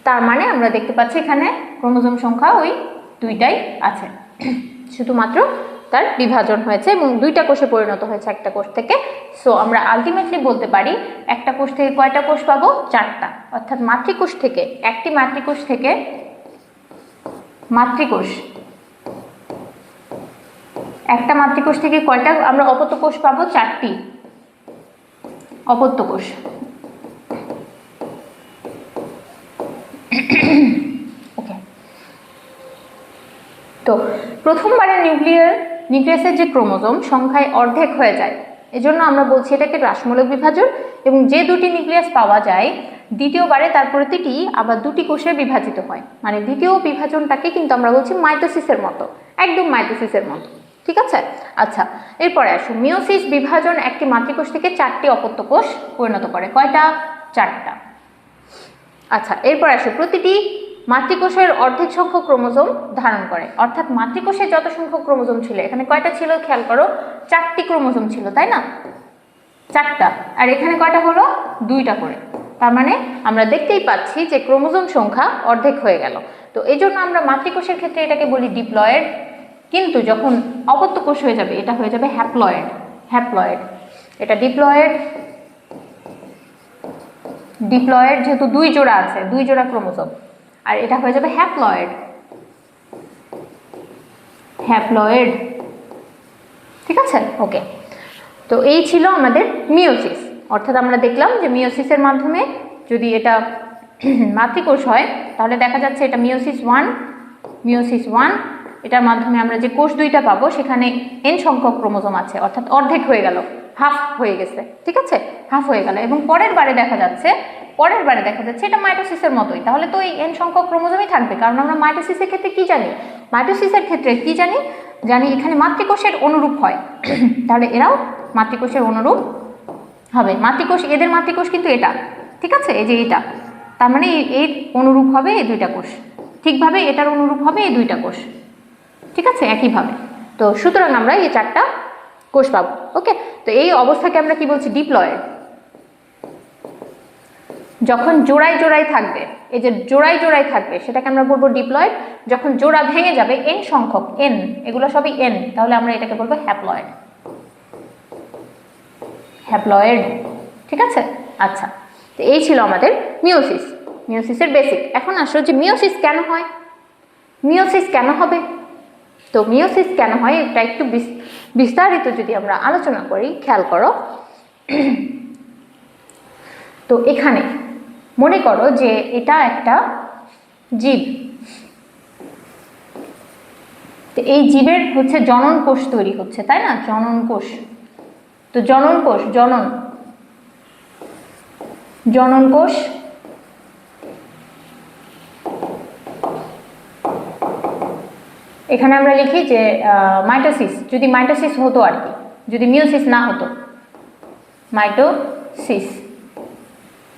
তার মানে আমরা দেখতে পাচ্ছি এখানে ক্রোমোজোম সংখ্যা ওই 2টাই আছে, শুধুমাত্র তার বিভাজন হয়েছে এবং 2টা কোষে পরিণত হয়েছে একটা কোষ থেকে। সো আমরা আলটিমেটলি বলতে পারি একটা কোষ থেকে কয়টা কোষ পাবো, 4টা, অর্থাৎ মাতৃকোষ থেকে, একটা মাতৃকোষ থেকে কয়টা আমরা অপত্য কোষ পাবো, 4টি অপত্য কোষ। ওকে, তো প্রথমবারের নিউক্লিয়াসের যে ক্রোমোজোম সংখ্যায় অর্ধেক হয়ে যায়, এজন্য আমরা বলছি এটাকে হ্রাসমূলক বিভাজন। এবং যে 2টি নিউক্লিয়াস পাওয়া যায়, দ্বিতীয়বারে তার প্রতিটি আবার 2টি কোষে বিভাজিত হয়, মানে দ্বিতীয় বিভাজনটাকে কিন্তু আমরা বলছি মাইটোসিসের মতো, একদম মাইটোসিসের মতো। ঠিক আছে, আচ্ছা, এরপরে আসো, মিওসিস বিভাজন একটি মাতৃকোষ থেকে 4টি অপত্য কোষ পরিণত করে, কয়টা, 4টা। আচ্ছা, এরপর আসো, প্রতিটি মাতৃকোষের অর্ধেক সংখ্যক ক্রোমোজোম ধারণ করে, অর্থাৎ মাতৃকোষে যত সংখ্যক ক্রোমোজোম ছিল, এখানে কয়টা ছিল খেয়াল করো, 4টি ক্রোমোজোম ছিল, তাই না, 4টা, আর এখানে কয়টা হলো, 2টা করে, তার মানে আমরা দেখতেই পাচ্ছি যে ক্রোমোজোম সংখ্যা অর্ধেক হয়ে গেল। তো এই জন্য আমরা মাতৃকোষের ক্ষেত্রে এটাকে বলি ডিপ্লয়েড, কিন্তু যখন অপত্য কোষ হয়ে যাবে এটা হয়ে যাবে হ্যাপ্লয়েড। এটা ডিপ্লয়েড যেহেতু 2 জোড়া আছে, 2 জোড়া ক্রোমোজোম, আর এটা হয়ে যাবে হ্যাপ্লয়েড। ঠিক আছে, ওকে, তো এই ছিল আমাদের মিওসিস, অর্থাৎ আমরা দেখলাম যে মিওসিসের মাধ্যমে যদি এটা মাতৃকোষ হয় তাহলে দেখা যাচ্ছে এটা মিওসিস 1, এটার মাধ্যমে আমরা যে কোষ 2টা পাবো সেখানে n সংখ্যক ক্রোমোজোম আছে, অর্থাৎ অর্ধেক হয়ে গেল, হাফ হয়ে গেছে। ঠিক আছে, হাফ হয়ে গেল, এবং পরের বারে দেখা যাচ্ছে এটা মাইটোসিসের মতোই, তাহলে তো এই n সংখ্যক ক্রোমোজোমই থাকবে, কারণ আমরা মাইটোসিসের ক্ষেত্রে কি জানি, এখানে মাতৃকোষের অনুরূপ হয়, তাহলে এরাও মাতৃকোষের অনুরূপ হবে। মাতৃকোষ, এদের মাতৃকোষ কিন্তু এটা, ঠিক আছে, এই যে এটা, তার মানে এর অনুরূপ হবে এই দুইটা কোষ, ঠিকভাবে এটার অনুরূপ হবে এই দুইটা কোষ, ঠিক আছে, একইভাবে। তো সুতরাং আমরা এই 4টা কোষ পাবো। ওকে, তো এই অবস্থাকে আমরা কি বলছি? ডিপ্লয়েড। যখন জোড়ায় জোড়ায় থাকবে, এই যে জোড়ায় জোড়ায় থাকবে সেটাকে আমরা বলবো ডিপ্লয়েড। যখন জোড়া ভেঙে যাবে n সংখ্যক, n, এগুলো সবই n, তাহলে আমরা এটাকে বলবো হ্যাপ্লয়েড। হ্যাপ্লয়েড, ঠিক আছে। আচ্ছা, তো এই ছিল আমাদের মিওসিস, মিওসিসের বেসিক। এখন আসো যে মিওসিস কেন হয়, মিওসিস কেন হবে। তো মিওসিস কেন হয় এটা একটু বিস্তারিত যদি আমরা আলোচনা করি, খেয়াল করো। তো এখানে মনে করো যে এটা একটা জীব, তো এই জীবের হচ্ছে জনন কোষ তৈরি হচ্ছে, তাই না, জনন কোষ। তো জনন কোষ, জনন কোষ, এখানে আমরা লিখি যে মাইটোসিস, যদি মাইটোসিস হতো আর কি, যদি মিওসিস না হতো, মাইটোসিস।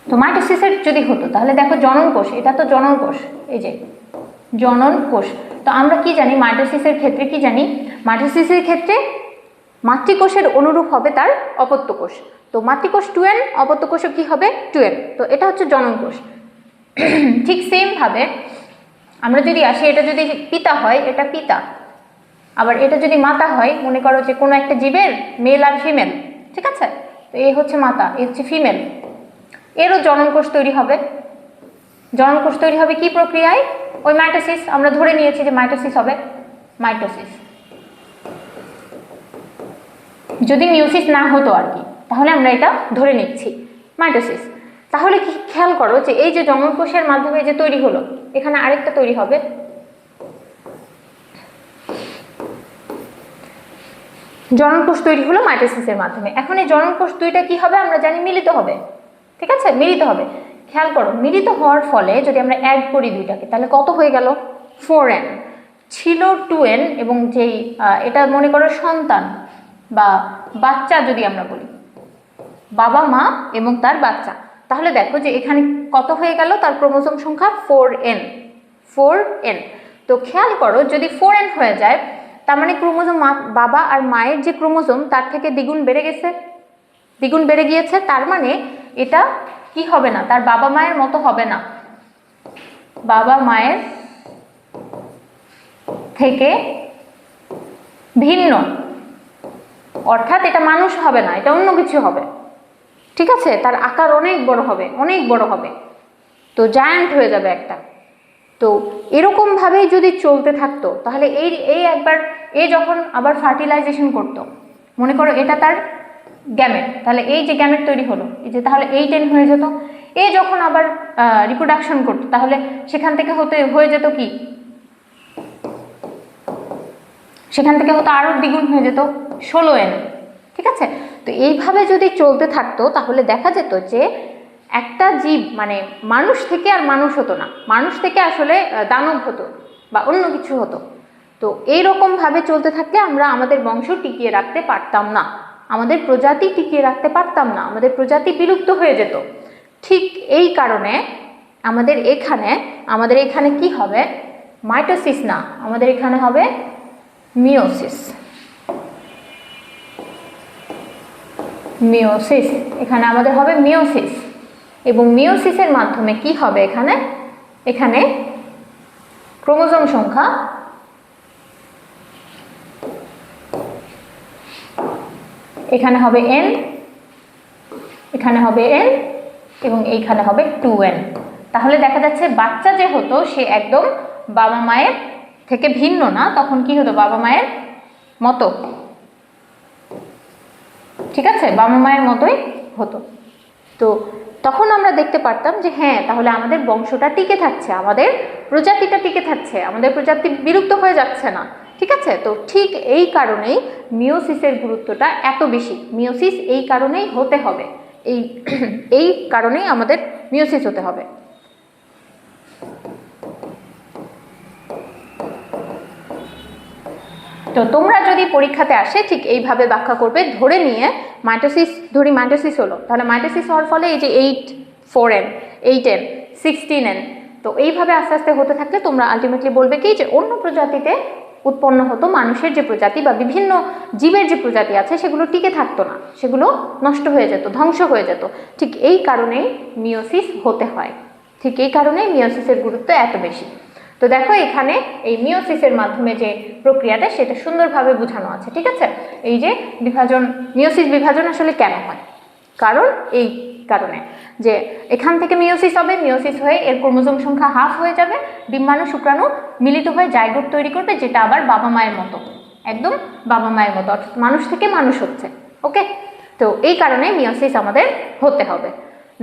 তো মাইটোসিসের যদি হতো তাহলে দেখো জনন কোষ, এটা তো জনন কোষ, এই যে জনন কোষ। তো আমরা কি জানি মাইটোসিসের ক্ষেত্রে, কি জানি মাইটোসিসের ক্ষেত্রে মাতৃকোষের অনুরূপ হবে তার অপত্য কোষ। তো মাতৃকোষ 2n, অপত্য কোষও কি হবে 2n। তো এটা হচ্ছে জনন কোষ। ঠিক সেম ভাবে আমরা যদি আসি, এটা যদি পিতা হয়, এটা পিতা, আবার এটা যদি মাতা হয়, মনে করো যে কোনো একটা জীবের মেল আর ফিমেল, ঠিক আছে, তো এই হচ্ছে মাতা, এই হচ্ছে ফিমেল, এরও জনন কোষ তৈরি হবে। জনন কোষ তৈরি হবে কি প্রক্রিয়ায়? ওই মাইটোসিস, আমরা ধরে নিয়েছি যে মাইটোসিস হবে, মাইটোসিস। যদি মিওসিস না হতো আর কি, তাহলে আমরা এটা ধরে নিচ্ছি মাইটোসিস। তাহলে কি খেয়াল করো যে এই যে জনন কোষের মাধ্যমে যে তৈরি হলো, এখানে আরেকটা তৈরি হবে, জনন কোষ তৈরি হলো মাইটোসিসের মাধ্যমে। এখন এই জনন কোষ দুইটা কি হবে আমরা জানি, মিলিত হবে, ঠিক আছে, মিলিত হবে। খেয়াল করো, মিলিত হওয়ার ফলে যদি আমরা অ্যাড করি দুইটাকে, তাহলে কত হয়ে গেল? 4n, ছিল 2n, এবং যেই এটা মনে করো সন্তান বা বাচ্চা যদি আমরা বলি, বাবা মা এবং তার বাচ্চা, তাহলে দেখো যে এখানে কত হয়ে গেল? তার ক্রোমোজোম সংখ্যা 4n, 4n। তো খেয়াল করো যদি 4n হয়ে যায়, তার মানে ক্রোমোজোম বাবা আর মায়ের যে ক্রোমোজোম তার থেকে দ্বিগুণ বেড়ে গেছে, দ্বিগুণ বেড়ে গিয়েছে। তার মানে এটা কি হবে না, তার বাবা মায়ের মতো হবে না, বাবা মায়ের থেকে ভিন্ন, অর্থাৎ এটা মানুষ হবে না, এটা অন্য কিছু হবে, ঠিক আছে, তার আকার অনেক বড় হবে, অনেক বড় হবে, তো জায়ান্ট হয়ে যাবে একটা। তো এরকম ভাবেই যদি চলতে থাকতো, তাহলে এই একবার যখন আবার ফার্টিলাইজেশন করতো, মনে করো এটা তার গ্যামেট, তাহলে এই যে গ্যামেট তৈরি হলো, এই যে, তাহলে 8n হয়ে যেত। এই যখন আবার রিপ্রোডাকশন করতো, তাহলে সেখান থেকে হয়ে যেত কি, সেখান থেকে হতো আরো দ্বিগুণ হয়ে যেত 16n, ঠিক আছে। তো এইভাবে যদি চলতে থাকতো, তাহলে দেখা যেত যে একটা জীব মানে মানুষ থেকে আর মানুষ হতো না, মানুষ থেকে আসলে দানব হতো বা অন্য কিছু হতো। তো এইরকম ভাবে চলতে থাকলে আমরা আমাদের বংশ টিকিয়ে রাখতে পারতাম না, আমাদের প্রজাতি টিকিয়ে রাখতে পারতাম না, আমাদের প্রজাতি বিলুপ্ত হয়ে যেত। ঠিক এই কারণে আমাদের এখানে কি হবে? মাইটোসিস না, আমাদের এখানে হবে মিওসিস। মিওসিস, এখানে আমাদের হবে মিওসিস। এবং মিওসিসের মাধ্যমে কি হবে? এখানে ক্রোমোজোম সংখ্যা এখানে হবে n, এখানে হবে n, এবং এইখানে হবে 2n। তাহলে দেখা যাচ্ছে বাচ্চা যে হতো সে একদম বাবা মায়ের থেকে ভিন্ন না, তখন কি হতো? বাবা মায়ের মতো, ঠিক আছে, বাবা মায়ের মতোই হতো। তো তখন আমরা দেখতে পারতাম যে হ্যাঁ, তাহলে আমাদের বংশটা টিকে থাকছে, আমাদের প্রজাতিটা টিকে থাকছে, আমাদের প্রজাতি বিলুপ্ত হয়ে যাচ্ছে না, ঠিক আছে। তো ঠিক এই কারণেই মিওসিসের গুরুত্বটা এত বেশি। মিওসিস এই কারণেই হতে হবে, এই কারণেই আমাদের মিওসিস হতে হবে। তো তোমরা যদি পরীক্ষাতে আসে ঠিক এইভাবে ব্যাখ্যা করবে, ধরে নিয়ে মাইটোসিস, ধরি মাইটোসিস হলো, তাহলে মাইটোসিস হওয়ার ফলে এই যে 8 4n 8n 16n, তো এইভাবে আস্তে আস্তে হতে থাকলে তোমরা আলটিমেটলি বলবে কি যে অন্য প্রজাতিতে উৎপন্ন হতো, মানুষের যে প্রজাতি বা বিভিন্ন জীবের যে প্রজাতি আছে সেগুলো টিকে থাকতো না, সেগুলো নষ্ট হয়ে যেত, ধ্বংস হয়ে যেত। ঠিক এই কারণেই মিওসিস হতে হয়, ঠিক এই কারণেই মিওসিসের গুরুত্ব এত বেশি। তো দেখো এখানে এই মিওসিসের মাধ্যমে যে প্রক্রিয়াটা সেটা সুন্দরভাবে বোঝানো আছে, ঠিক আছে। এই যে বিভাজন, মিওসিস বিভাজন আসলে কেন হয়, কারণ এই কারণে যে এখান থেকে মিওসিস হবে, মিওসিস হয়ে এর ক্রোমোজোম সংখ্যা হাফ হয়ে যাবে, ডিম্বাণু শুক্রাণু মিলিত হয়ে জাইগোট তৈরি করবে, যেটা আবার বাবা মায়ের মতো, একদম বাবা মায়ের মতো, অর্থাৎ মানুষ থেকে মানুষ হচ্ছে। ওকে, তো এই কারণে মিওসিস আমাদের হতে হবে।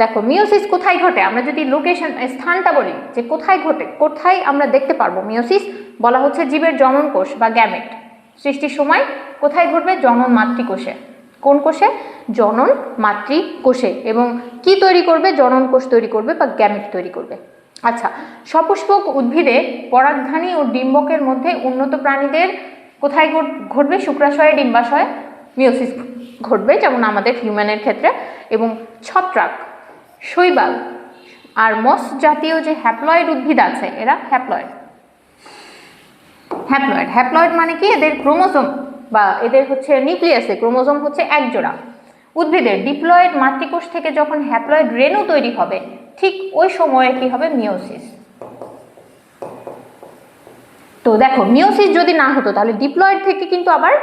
দেখো মিওসিস কোথায় ঘটে, আমরা যদি লোকেশন, স্থানটা বলি যে কোথায় ঘটে, কোথায় আমরা দেখতে পারবো মিওসিস, বলা হচ্ছে জীবের জনন কোষ বা গ্যামেট সৃষ্টির সময় কোথায় ঘটবে, জনন মাতৃকোষে। কোন কোষে? জনন মাতৃকোষে। এবং কি তৈরি করবে? জনন কোষ তৈরি করবে বা গ্যামেট তৈরি করবে। আচ্ছা, সপুষ্পক উদ্ভিদে পরাগধানী ও ডিম্বকের মধ্যে উন্নত প্রাণীদের কোথায় ঘটবে? শুক্রাশয়ে, ডিম্বাশয়ে মিওসিস ঘটবে, যেমন আমাদের হিউম্যানের ক্ষেত্রে। এবং ছত্রাক, শৈবাল আর মস জাতীয় যে হ্যাপ্লয়েড উদ্ভিদ আছে, এরা হ্যাপ্লয়েড। হ্যাপ্লয়েড, হ্যাপ্লয়েড মানে কি? এদের ক্রোমোজোম বা এদের হচ্ছে নিউক্লিয়াসে ক্রোমোজোম হচ্ছে এক জোড়া। উদ্ভিদের ডিপ্লয়েড মাতৃকোষ থেকে যখন হ্যাপ্লয়েড রেণু তৈরি হবে, ঠিক ওই সময়ে কি হবে? মিওসিস। তো দেখো মিওসিস যদি না হতো তাহলে ডিপ্লয়েড থেকে কিন্তু আবার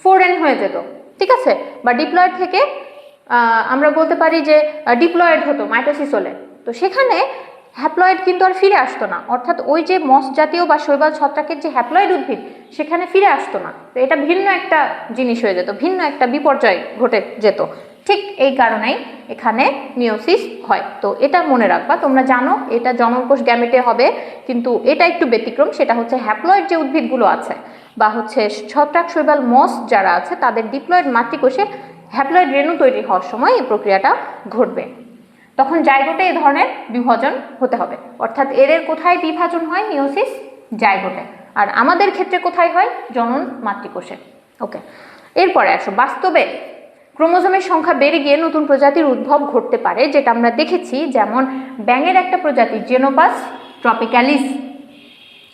4n হয়ে যেত, ঠিক আছে। বা ডিপ্লয়েড থেকে আমরা বলতে পারি যে ডিপ্লয়েড হতো মাইটোসিস হলে, তো সেখানে হ্যাপ্লয়েড কিন্তু আর ফিরে আসতো না, অর্থাৎ ওই যে মস জাতীয় বা শৈবাল ছত্রাকের যে হ্যাপ্লয়েড উদ্ভিদ সেখানে ফিরে আসতো না। তো এটা ভিন্ন একটা জিনিস হয়ে যেত, ভিন্ন একটা বিপর্যয় ঘটে যেত। ঠিক এই কারণেই এখানে মিওসিস হয়। তো এটা মনে রাখবা, তোমরা জানো এটা জননকোষ গ্যামেটে হবে, কিন্তু এটা একটু ব্যতিক্রম। সেটা হচ্ছে হ্যাপ্লয়েড যে উদ্ভিদগুলো আছে বা হচ্ছে ছত্রাক, শৈবাল, মস যারা আছে তাদের ডিপ্লয়েড মাতৃকোষে হ্যাপ্লয়েড রেণু তৈরি হওয়ার সময় এই প্রক্রিয়াটা ঘটবে। তখন জাইগোটে এই ধরনের বিভাজন হতে হবে, অর্থাৎ এদের কোথায় বিভাজন হয়? মিওসিস, জাইগোটে। আর আমাদের ক্ষেত্রে কোথায় হয়? জনন মাতৃকোষে। ওকে, এরপরে আসো, বাস্তবে ক্রোমোজোমের সংখ্যা বেড়ে গিয়ে নতুন প্রজাতির উদ্ভব ঘটতে পারে, যেটা আমরা দেখেছি। যেমন ব্যাঙের একটা প্রজাতি জেনোপাস ট্রপিক্যালিস,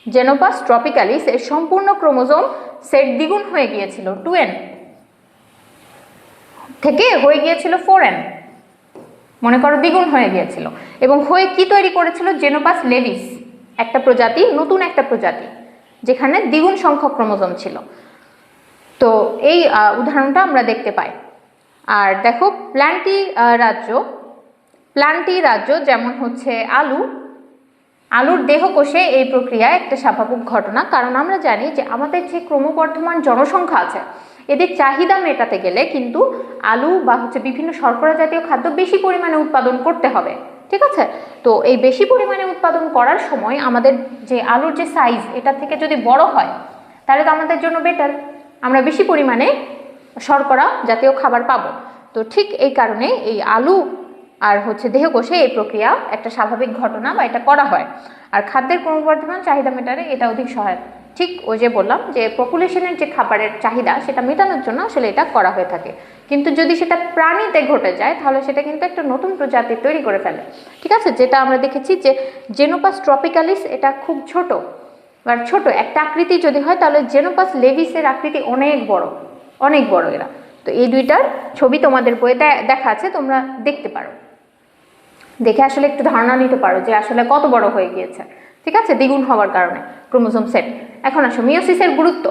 জেনোপাস ট্রপিক্যালিস এর সম্পূর্ণ ক্রোমোজোম সেট দ্বিগুণ হয়ে গিয়েছিল, 2n থেকে হয়ে গিয়েছিল 4n, মনে করো দ্বিগুণ হয়ে গিয়েছিল। এবং হয়ে কি তৈরি করেছিল? জেনোপাস লেভিস, একটা প্রজাতি, নতুন একটা প্রজাতি যেখানে দ্বিগুণ সংখ্যক ক্রোমোজোম ছিল। তো এই উদাহরণটা আমরা দেখতে পাই। আর দেখো প্ল্যান্টি রাজ্য যেমন হচ্ছে আলুর দেহকোষে এই প্রক্রিয়া একটা স্বাভাবিক ঘটনা, কারণ আমরা জানি যে আমাদের যে ক্রমবর্ধমান জনসংখ্যা আছে এদের চাহিদা মেটাতে গেলে কিন্তু আলু বা হচ্ছে বিভিন্ন শর্করা জাতীয় খাদ্য বেশি পরিমাণে উৎপাদন করতে হবে, ঠিক আছে। তো এই বেশি পরিমাণে উৎপাদন করার সময় আমাদের যে আলুর যে সাইজ, এটা থেকে যদি বড় হয় তাহলে তো আমাদের জন্য বেটার, আমরা বেশি পরিমাণে শর্করা জাতীয় খাবার পাবো। তো ঠিক এই কারণে এই আলু আর হচ্ছে দেহকোষে এই প্রক্রিয়া একটা স্বাভাবিক ঘটনা বা এটা করা হয়। আর খাদ্যের ক্রমবর্ধমান চাহিদা মেটারে এটা অধিক সহায়ক। ঠিক ওই যে বললাম যে পপুলেশনের যে খাবারের চাহিদা সেটা মেটানোর জন্য আসলে এটা করা হয়ে থাকে। কিন্তু যদি সেটা প্রাণীতে ঘটে যায় তাহলে সেটা কিন্তু একটা নতুন প্রজাতি তৈরি করে ফেলে, ঠিক আছে। যেটা আমরা দেখেছি যে জেনোপাস ট্রপিক্যালিস এটা খুব ছোট, আর ছোট একটা আকৃতি যদি হয় তাহলে জেনোপাস লেভিসের আকৃতি অনেক বড়, অনেক বড় এরা। তো এই দুইটার ছবি তোমাদের বইয়ে দেখা আছে, তোমরা দেখতে পারো, দেখে আসলে একটু ধারণা নিতে পারো যে আসলে কত বড় হয়ে গিয়েছে, ঠিক আছে, দ্বিগুণ হওয়ার কারণে ক্রোমোজোম সেট। এখন আসো মিওসিসের গুরুত্ব।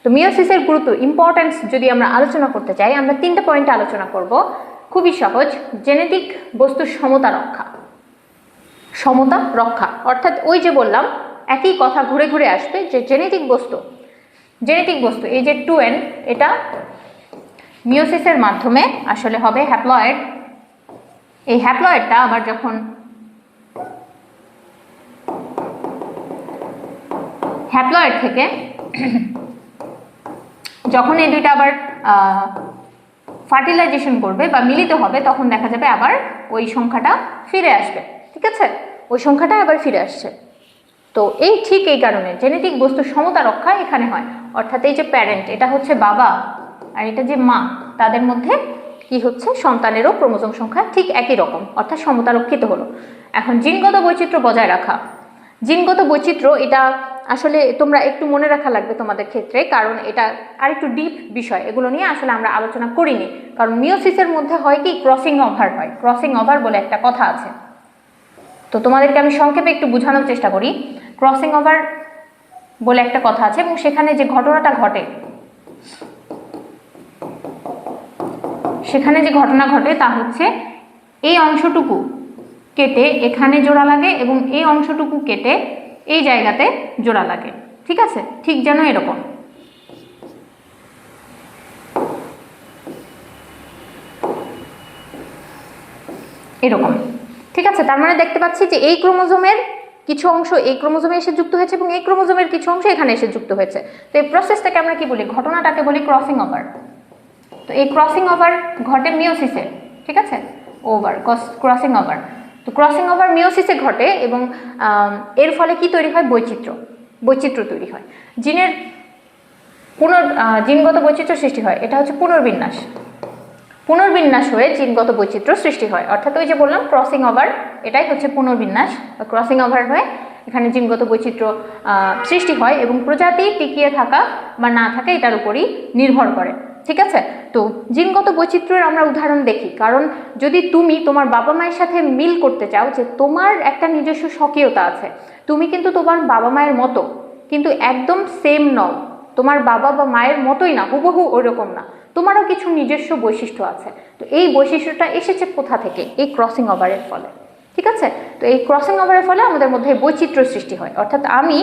তো মিওসিসের গুরুত্ব, ইম্পর্টেন্স যদি আমরা আলোচনা করতে চাই, আমরা 3টে পয়েন্টে আলোচনা করব। খুবই সহজ, জেনেটিক বস্তুর সমতা রক্ষা, অর্থাৎ ওই যে বললাম একই কথা ঘুরে ঘুরে আসবে যে জেনেটিক বস্তু এই যে 2n, এটা মিওসিসের মাধ্যমে আসলে হবে হ্যাপ্লয়েড। এই হ্যাপ্লয়েডটা আবার যখন হ্যাপ্লয়েড থেকে যখন এই দুইটা আবার ফার্টিলাইজেশন করবে বা মিলিত হবে, তখন দেখা যাবে আবার ওই সংখ্যাটা ফিরে আসবে, ঠিক আছে, ওই সংখ্যাটা আবার ফিরে আসছে। তো এই ঠিক এই কারণে জেনেটিক বস্তুর সমতা রক্ষা এখানে হয়, অর্থাৎ এই যে প্যারেন্ট, এটা হচ্ছে বাবা আর এটা যে মা, তাদের মধ্যে কি হচ্ছে, সন্তানেরও ক্রোমোজোম সংখ্যা ঠিক একই রকম, অর্থাৎ সমতা রক্ষিত হলো। এখন জিনগত বৈচিত্র্য বজায় রাখা, জিনগত বৈচিত্র্য এটা আসলে তোমরা একটু মনে রাখা লাগবে তোমাদের ক্ষেত্রে, কারণ এটা আরেকটু ডিপ বিষয়, এগুলো নিয়ে আসলে আমরা আলোচনা করিনি। কারণ মিওসিসের মধ্যে হয় কি, ক্রসিং ওভার হয়, ক্রসিং ওভার বলে একটা কথা আছে। তো তোমাদেরকে আমি সংক্ষেপে একটু বোঝানোর চেষ্টা করি। ক্রসিং ওভার বলে একটা কথা আছে, এবং সেখানে যে ঘটনাটা ঘটে, সেখানে যে ঘটনা ঘটে তা হচ্ছে এই অংশটুকু কেটে এখানে জোড়া লাগে এবং এই অংশটুকু কেটে এই জায়গাতে জোড়া লাগে, ঠিক আছে? ঠিক যেন এরকম, এরকম, ঠিক আছে? তার মানে দেখতে পাচ্ছি যে এই ক্রোমোজোমের কিছু অংশ এই ক্রোমোজোমে এসে যুক্ত হয়েছে এবং এই ক্রোমোজোমের কিছু অংশ এখানে এসে যুক্ত হয়েছে। তো এই প্রসেসটাকে আমরা কি বলি, ঘটনাটাকে বলি ক্রসিং ওভার। তো এই ক্রসিং ওভার ঘটে মিওসিসে, ঠিক আছে? Over, crossing over. তো ক্রসিং ওভার মিওসিসে ঘটে এবং এর ফলে কি তৈরি হয়, বৈচিত্র্য তৈরি হয়, জিনের জিনগত বৈচিত্র্য সৃষ্টি হয়। এটা হচ্ছে পুনর্বিন্যাস হয়ে জিনগত বৈচিত্র্য সৃষ্টি হয়, অর্থাৎ ওই যে বললাম ক্রসিং ওভার, এটাই হচ্ছে পুনর্বিন্যাস বা ক্রসিং ওভার হয়ে এখানে জিনগত বৈচিত্র্য সৃষ্টি হয় এবং প্রজাতি টিকিয়ে থাকা বা না থাকা এটার উপরই নির্ভর করে, ঠিক আছে? তো জিনগত বৈচিত্র্যের আমরা উদাহরণ দেখি, কারণ যদি তুমি তোমার বাবা মায়ের সাথে মিল করতে চাও, যে তোমার একটা নিজস্ব স্বকীয়তা আছে, তুমি কিন্তু তোমার বাবা মায়ের মতো, কিন্তু একদম সেম নও, তোমার বাবা বা মায়ের মতোই না, হুবহু ওইরকম না, তোমারও কিছু নিজস্ব বৈশিষ্ট্য আছে। তো এই বৈশিষ্ট্যটা এসেছে কোথা থেকে, এই ক্রসিং ওভারের ফলে, ঠিক আছে? তো এই ক্রসিং ওভারের ফলে আমাদের মধ্যে বৈচিত্র্য সৃষ্টি হয়, অর্থাৎ আমি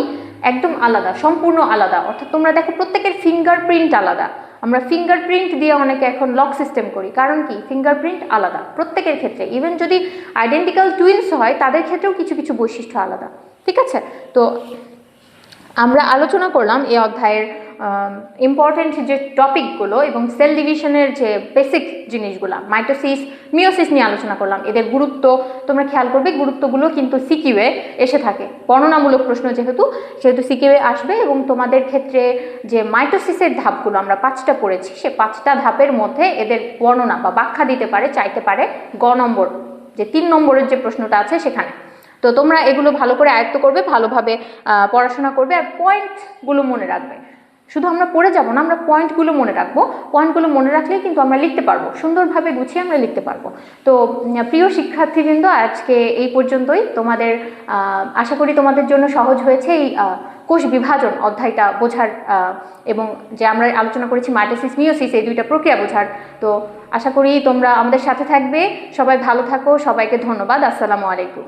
একদম আলাদা, সম্পূর্ণ আলাদা। অর্থাৎ তোমরা দেখো প্রত্যেকের ফিঙ্গারপ্রিন্ট আলাদা, আমরা ফিঙ্গারপ্রিন্ট দিয়ে অনেকে এখন লক সিস্টেম করি, কারণ কি, ফিঙ্গারপ্রিন্ট আলাদা প্রত্যেকের ক্ষেত্রে, ইভেন যদি আইডেন্টিক্যাল টুইনস হয় তাদের ক্ষেত্রেও কিছু কিছু বৈশিষ্ট্য আলাদা, ঠিক আছে? তো আমরা আলোচনা করলাম এই অধ্যায়ের ইম্পর্টেন্ট যে টপিকগুলো এবং সেল ডিভিশনের যে বেসিক জিনিসগুলো, মাইটোসিস, মিওসিস নিয়ে আলোচনা করলাম। এদের গুরুত্ব তোমরা খেয়াল করবে, গুরুত্বগুলো কিন্তু সিকিউয়ে এসে থাকে, বর্ণনামূলক প্রশ্ন যেহেতু সিকিউয়ে আসবে। এবং তোমাদের ক্ষেত্রে যে মাইটোসিসের ধাপগুলো আমরা 5টা পড়েছি, সে 5টা ধাপের মধ্যে এদের বর্ণনা বা ব্যাখ্যা দিতে পারে, চাইতে পারে গ নম্বর, যে 3 নম্বরের যে প্রশ্নটা আছে সেখানে। তো তোমরা এগুলো ভালো করে আয়ত্ত করবে, ভালোভাবে পড়াশোনা করবে, আর পয়েন্টগুলো মনে রাখবে। শুধু আমরা পড়ে যাব না, আমরা পয়েন্টগুলো মনে রাখবো, পয়েন্টগুলো মনে রাখলেই কিন্তু আমরা লিখতে পারবো, সুন্দরভাবে গুছিয়ে আমরা লিখতে পারবো। তো প্রিয় শিক্ষার্থীবৃন্দ, আজকে এই পর্যন্তই। তোমাদের আশা করি তোমাদের জন্য সহজ হয়েছে এই কোষ বিভাজন অধ্যায়টা বোঝার, এবং যে আমরা আলোচনা করেছি মাইটোসিস, মিওসিস, এই 2টা প্রক্রিয়া বোঝার। তো আশা করি তোমরা আমাদের সাথে থাকবে। সবাই ভালো থাকো, সবাইকে ধন্যবাদ। আসসালামু আলাইকুম।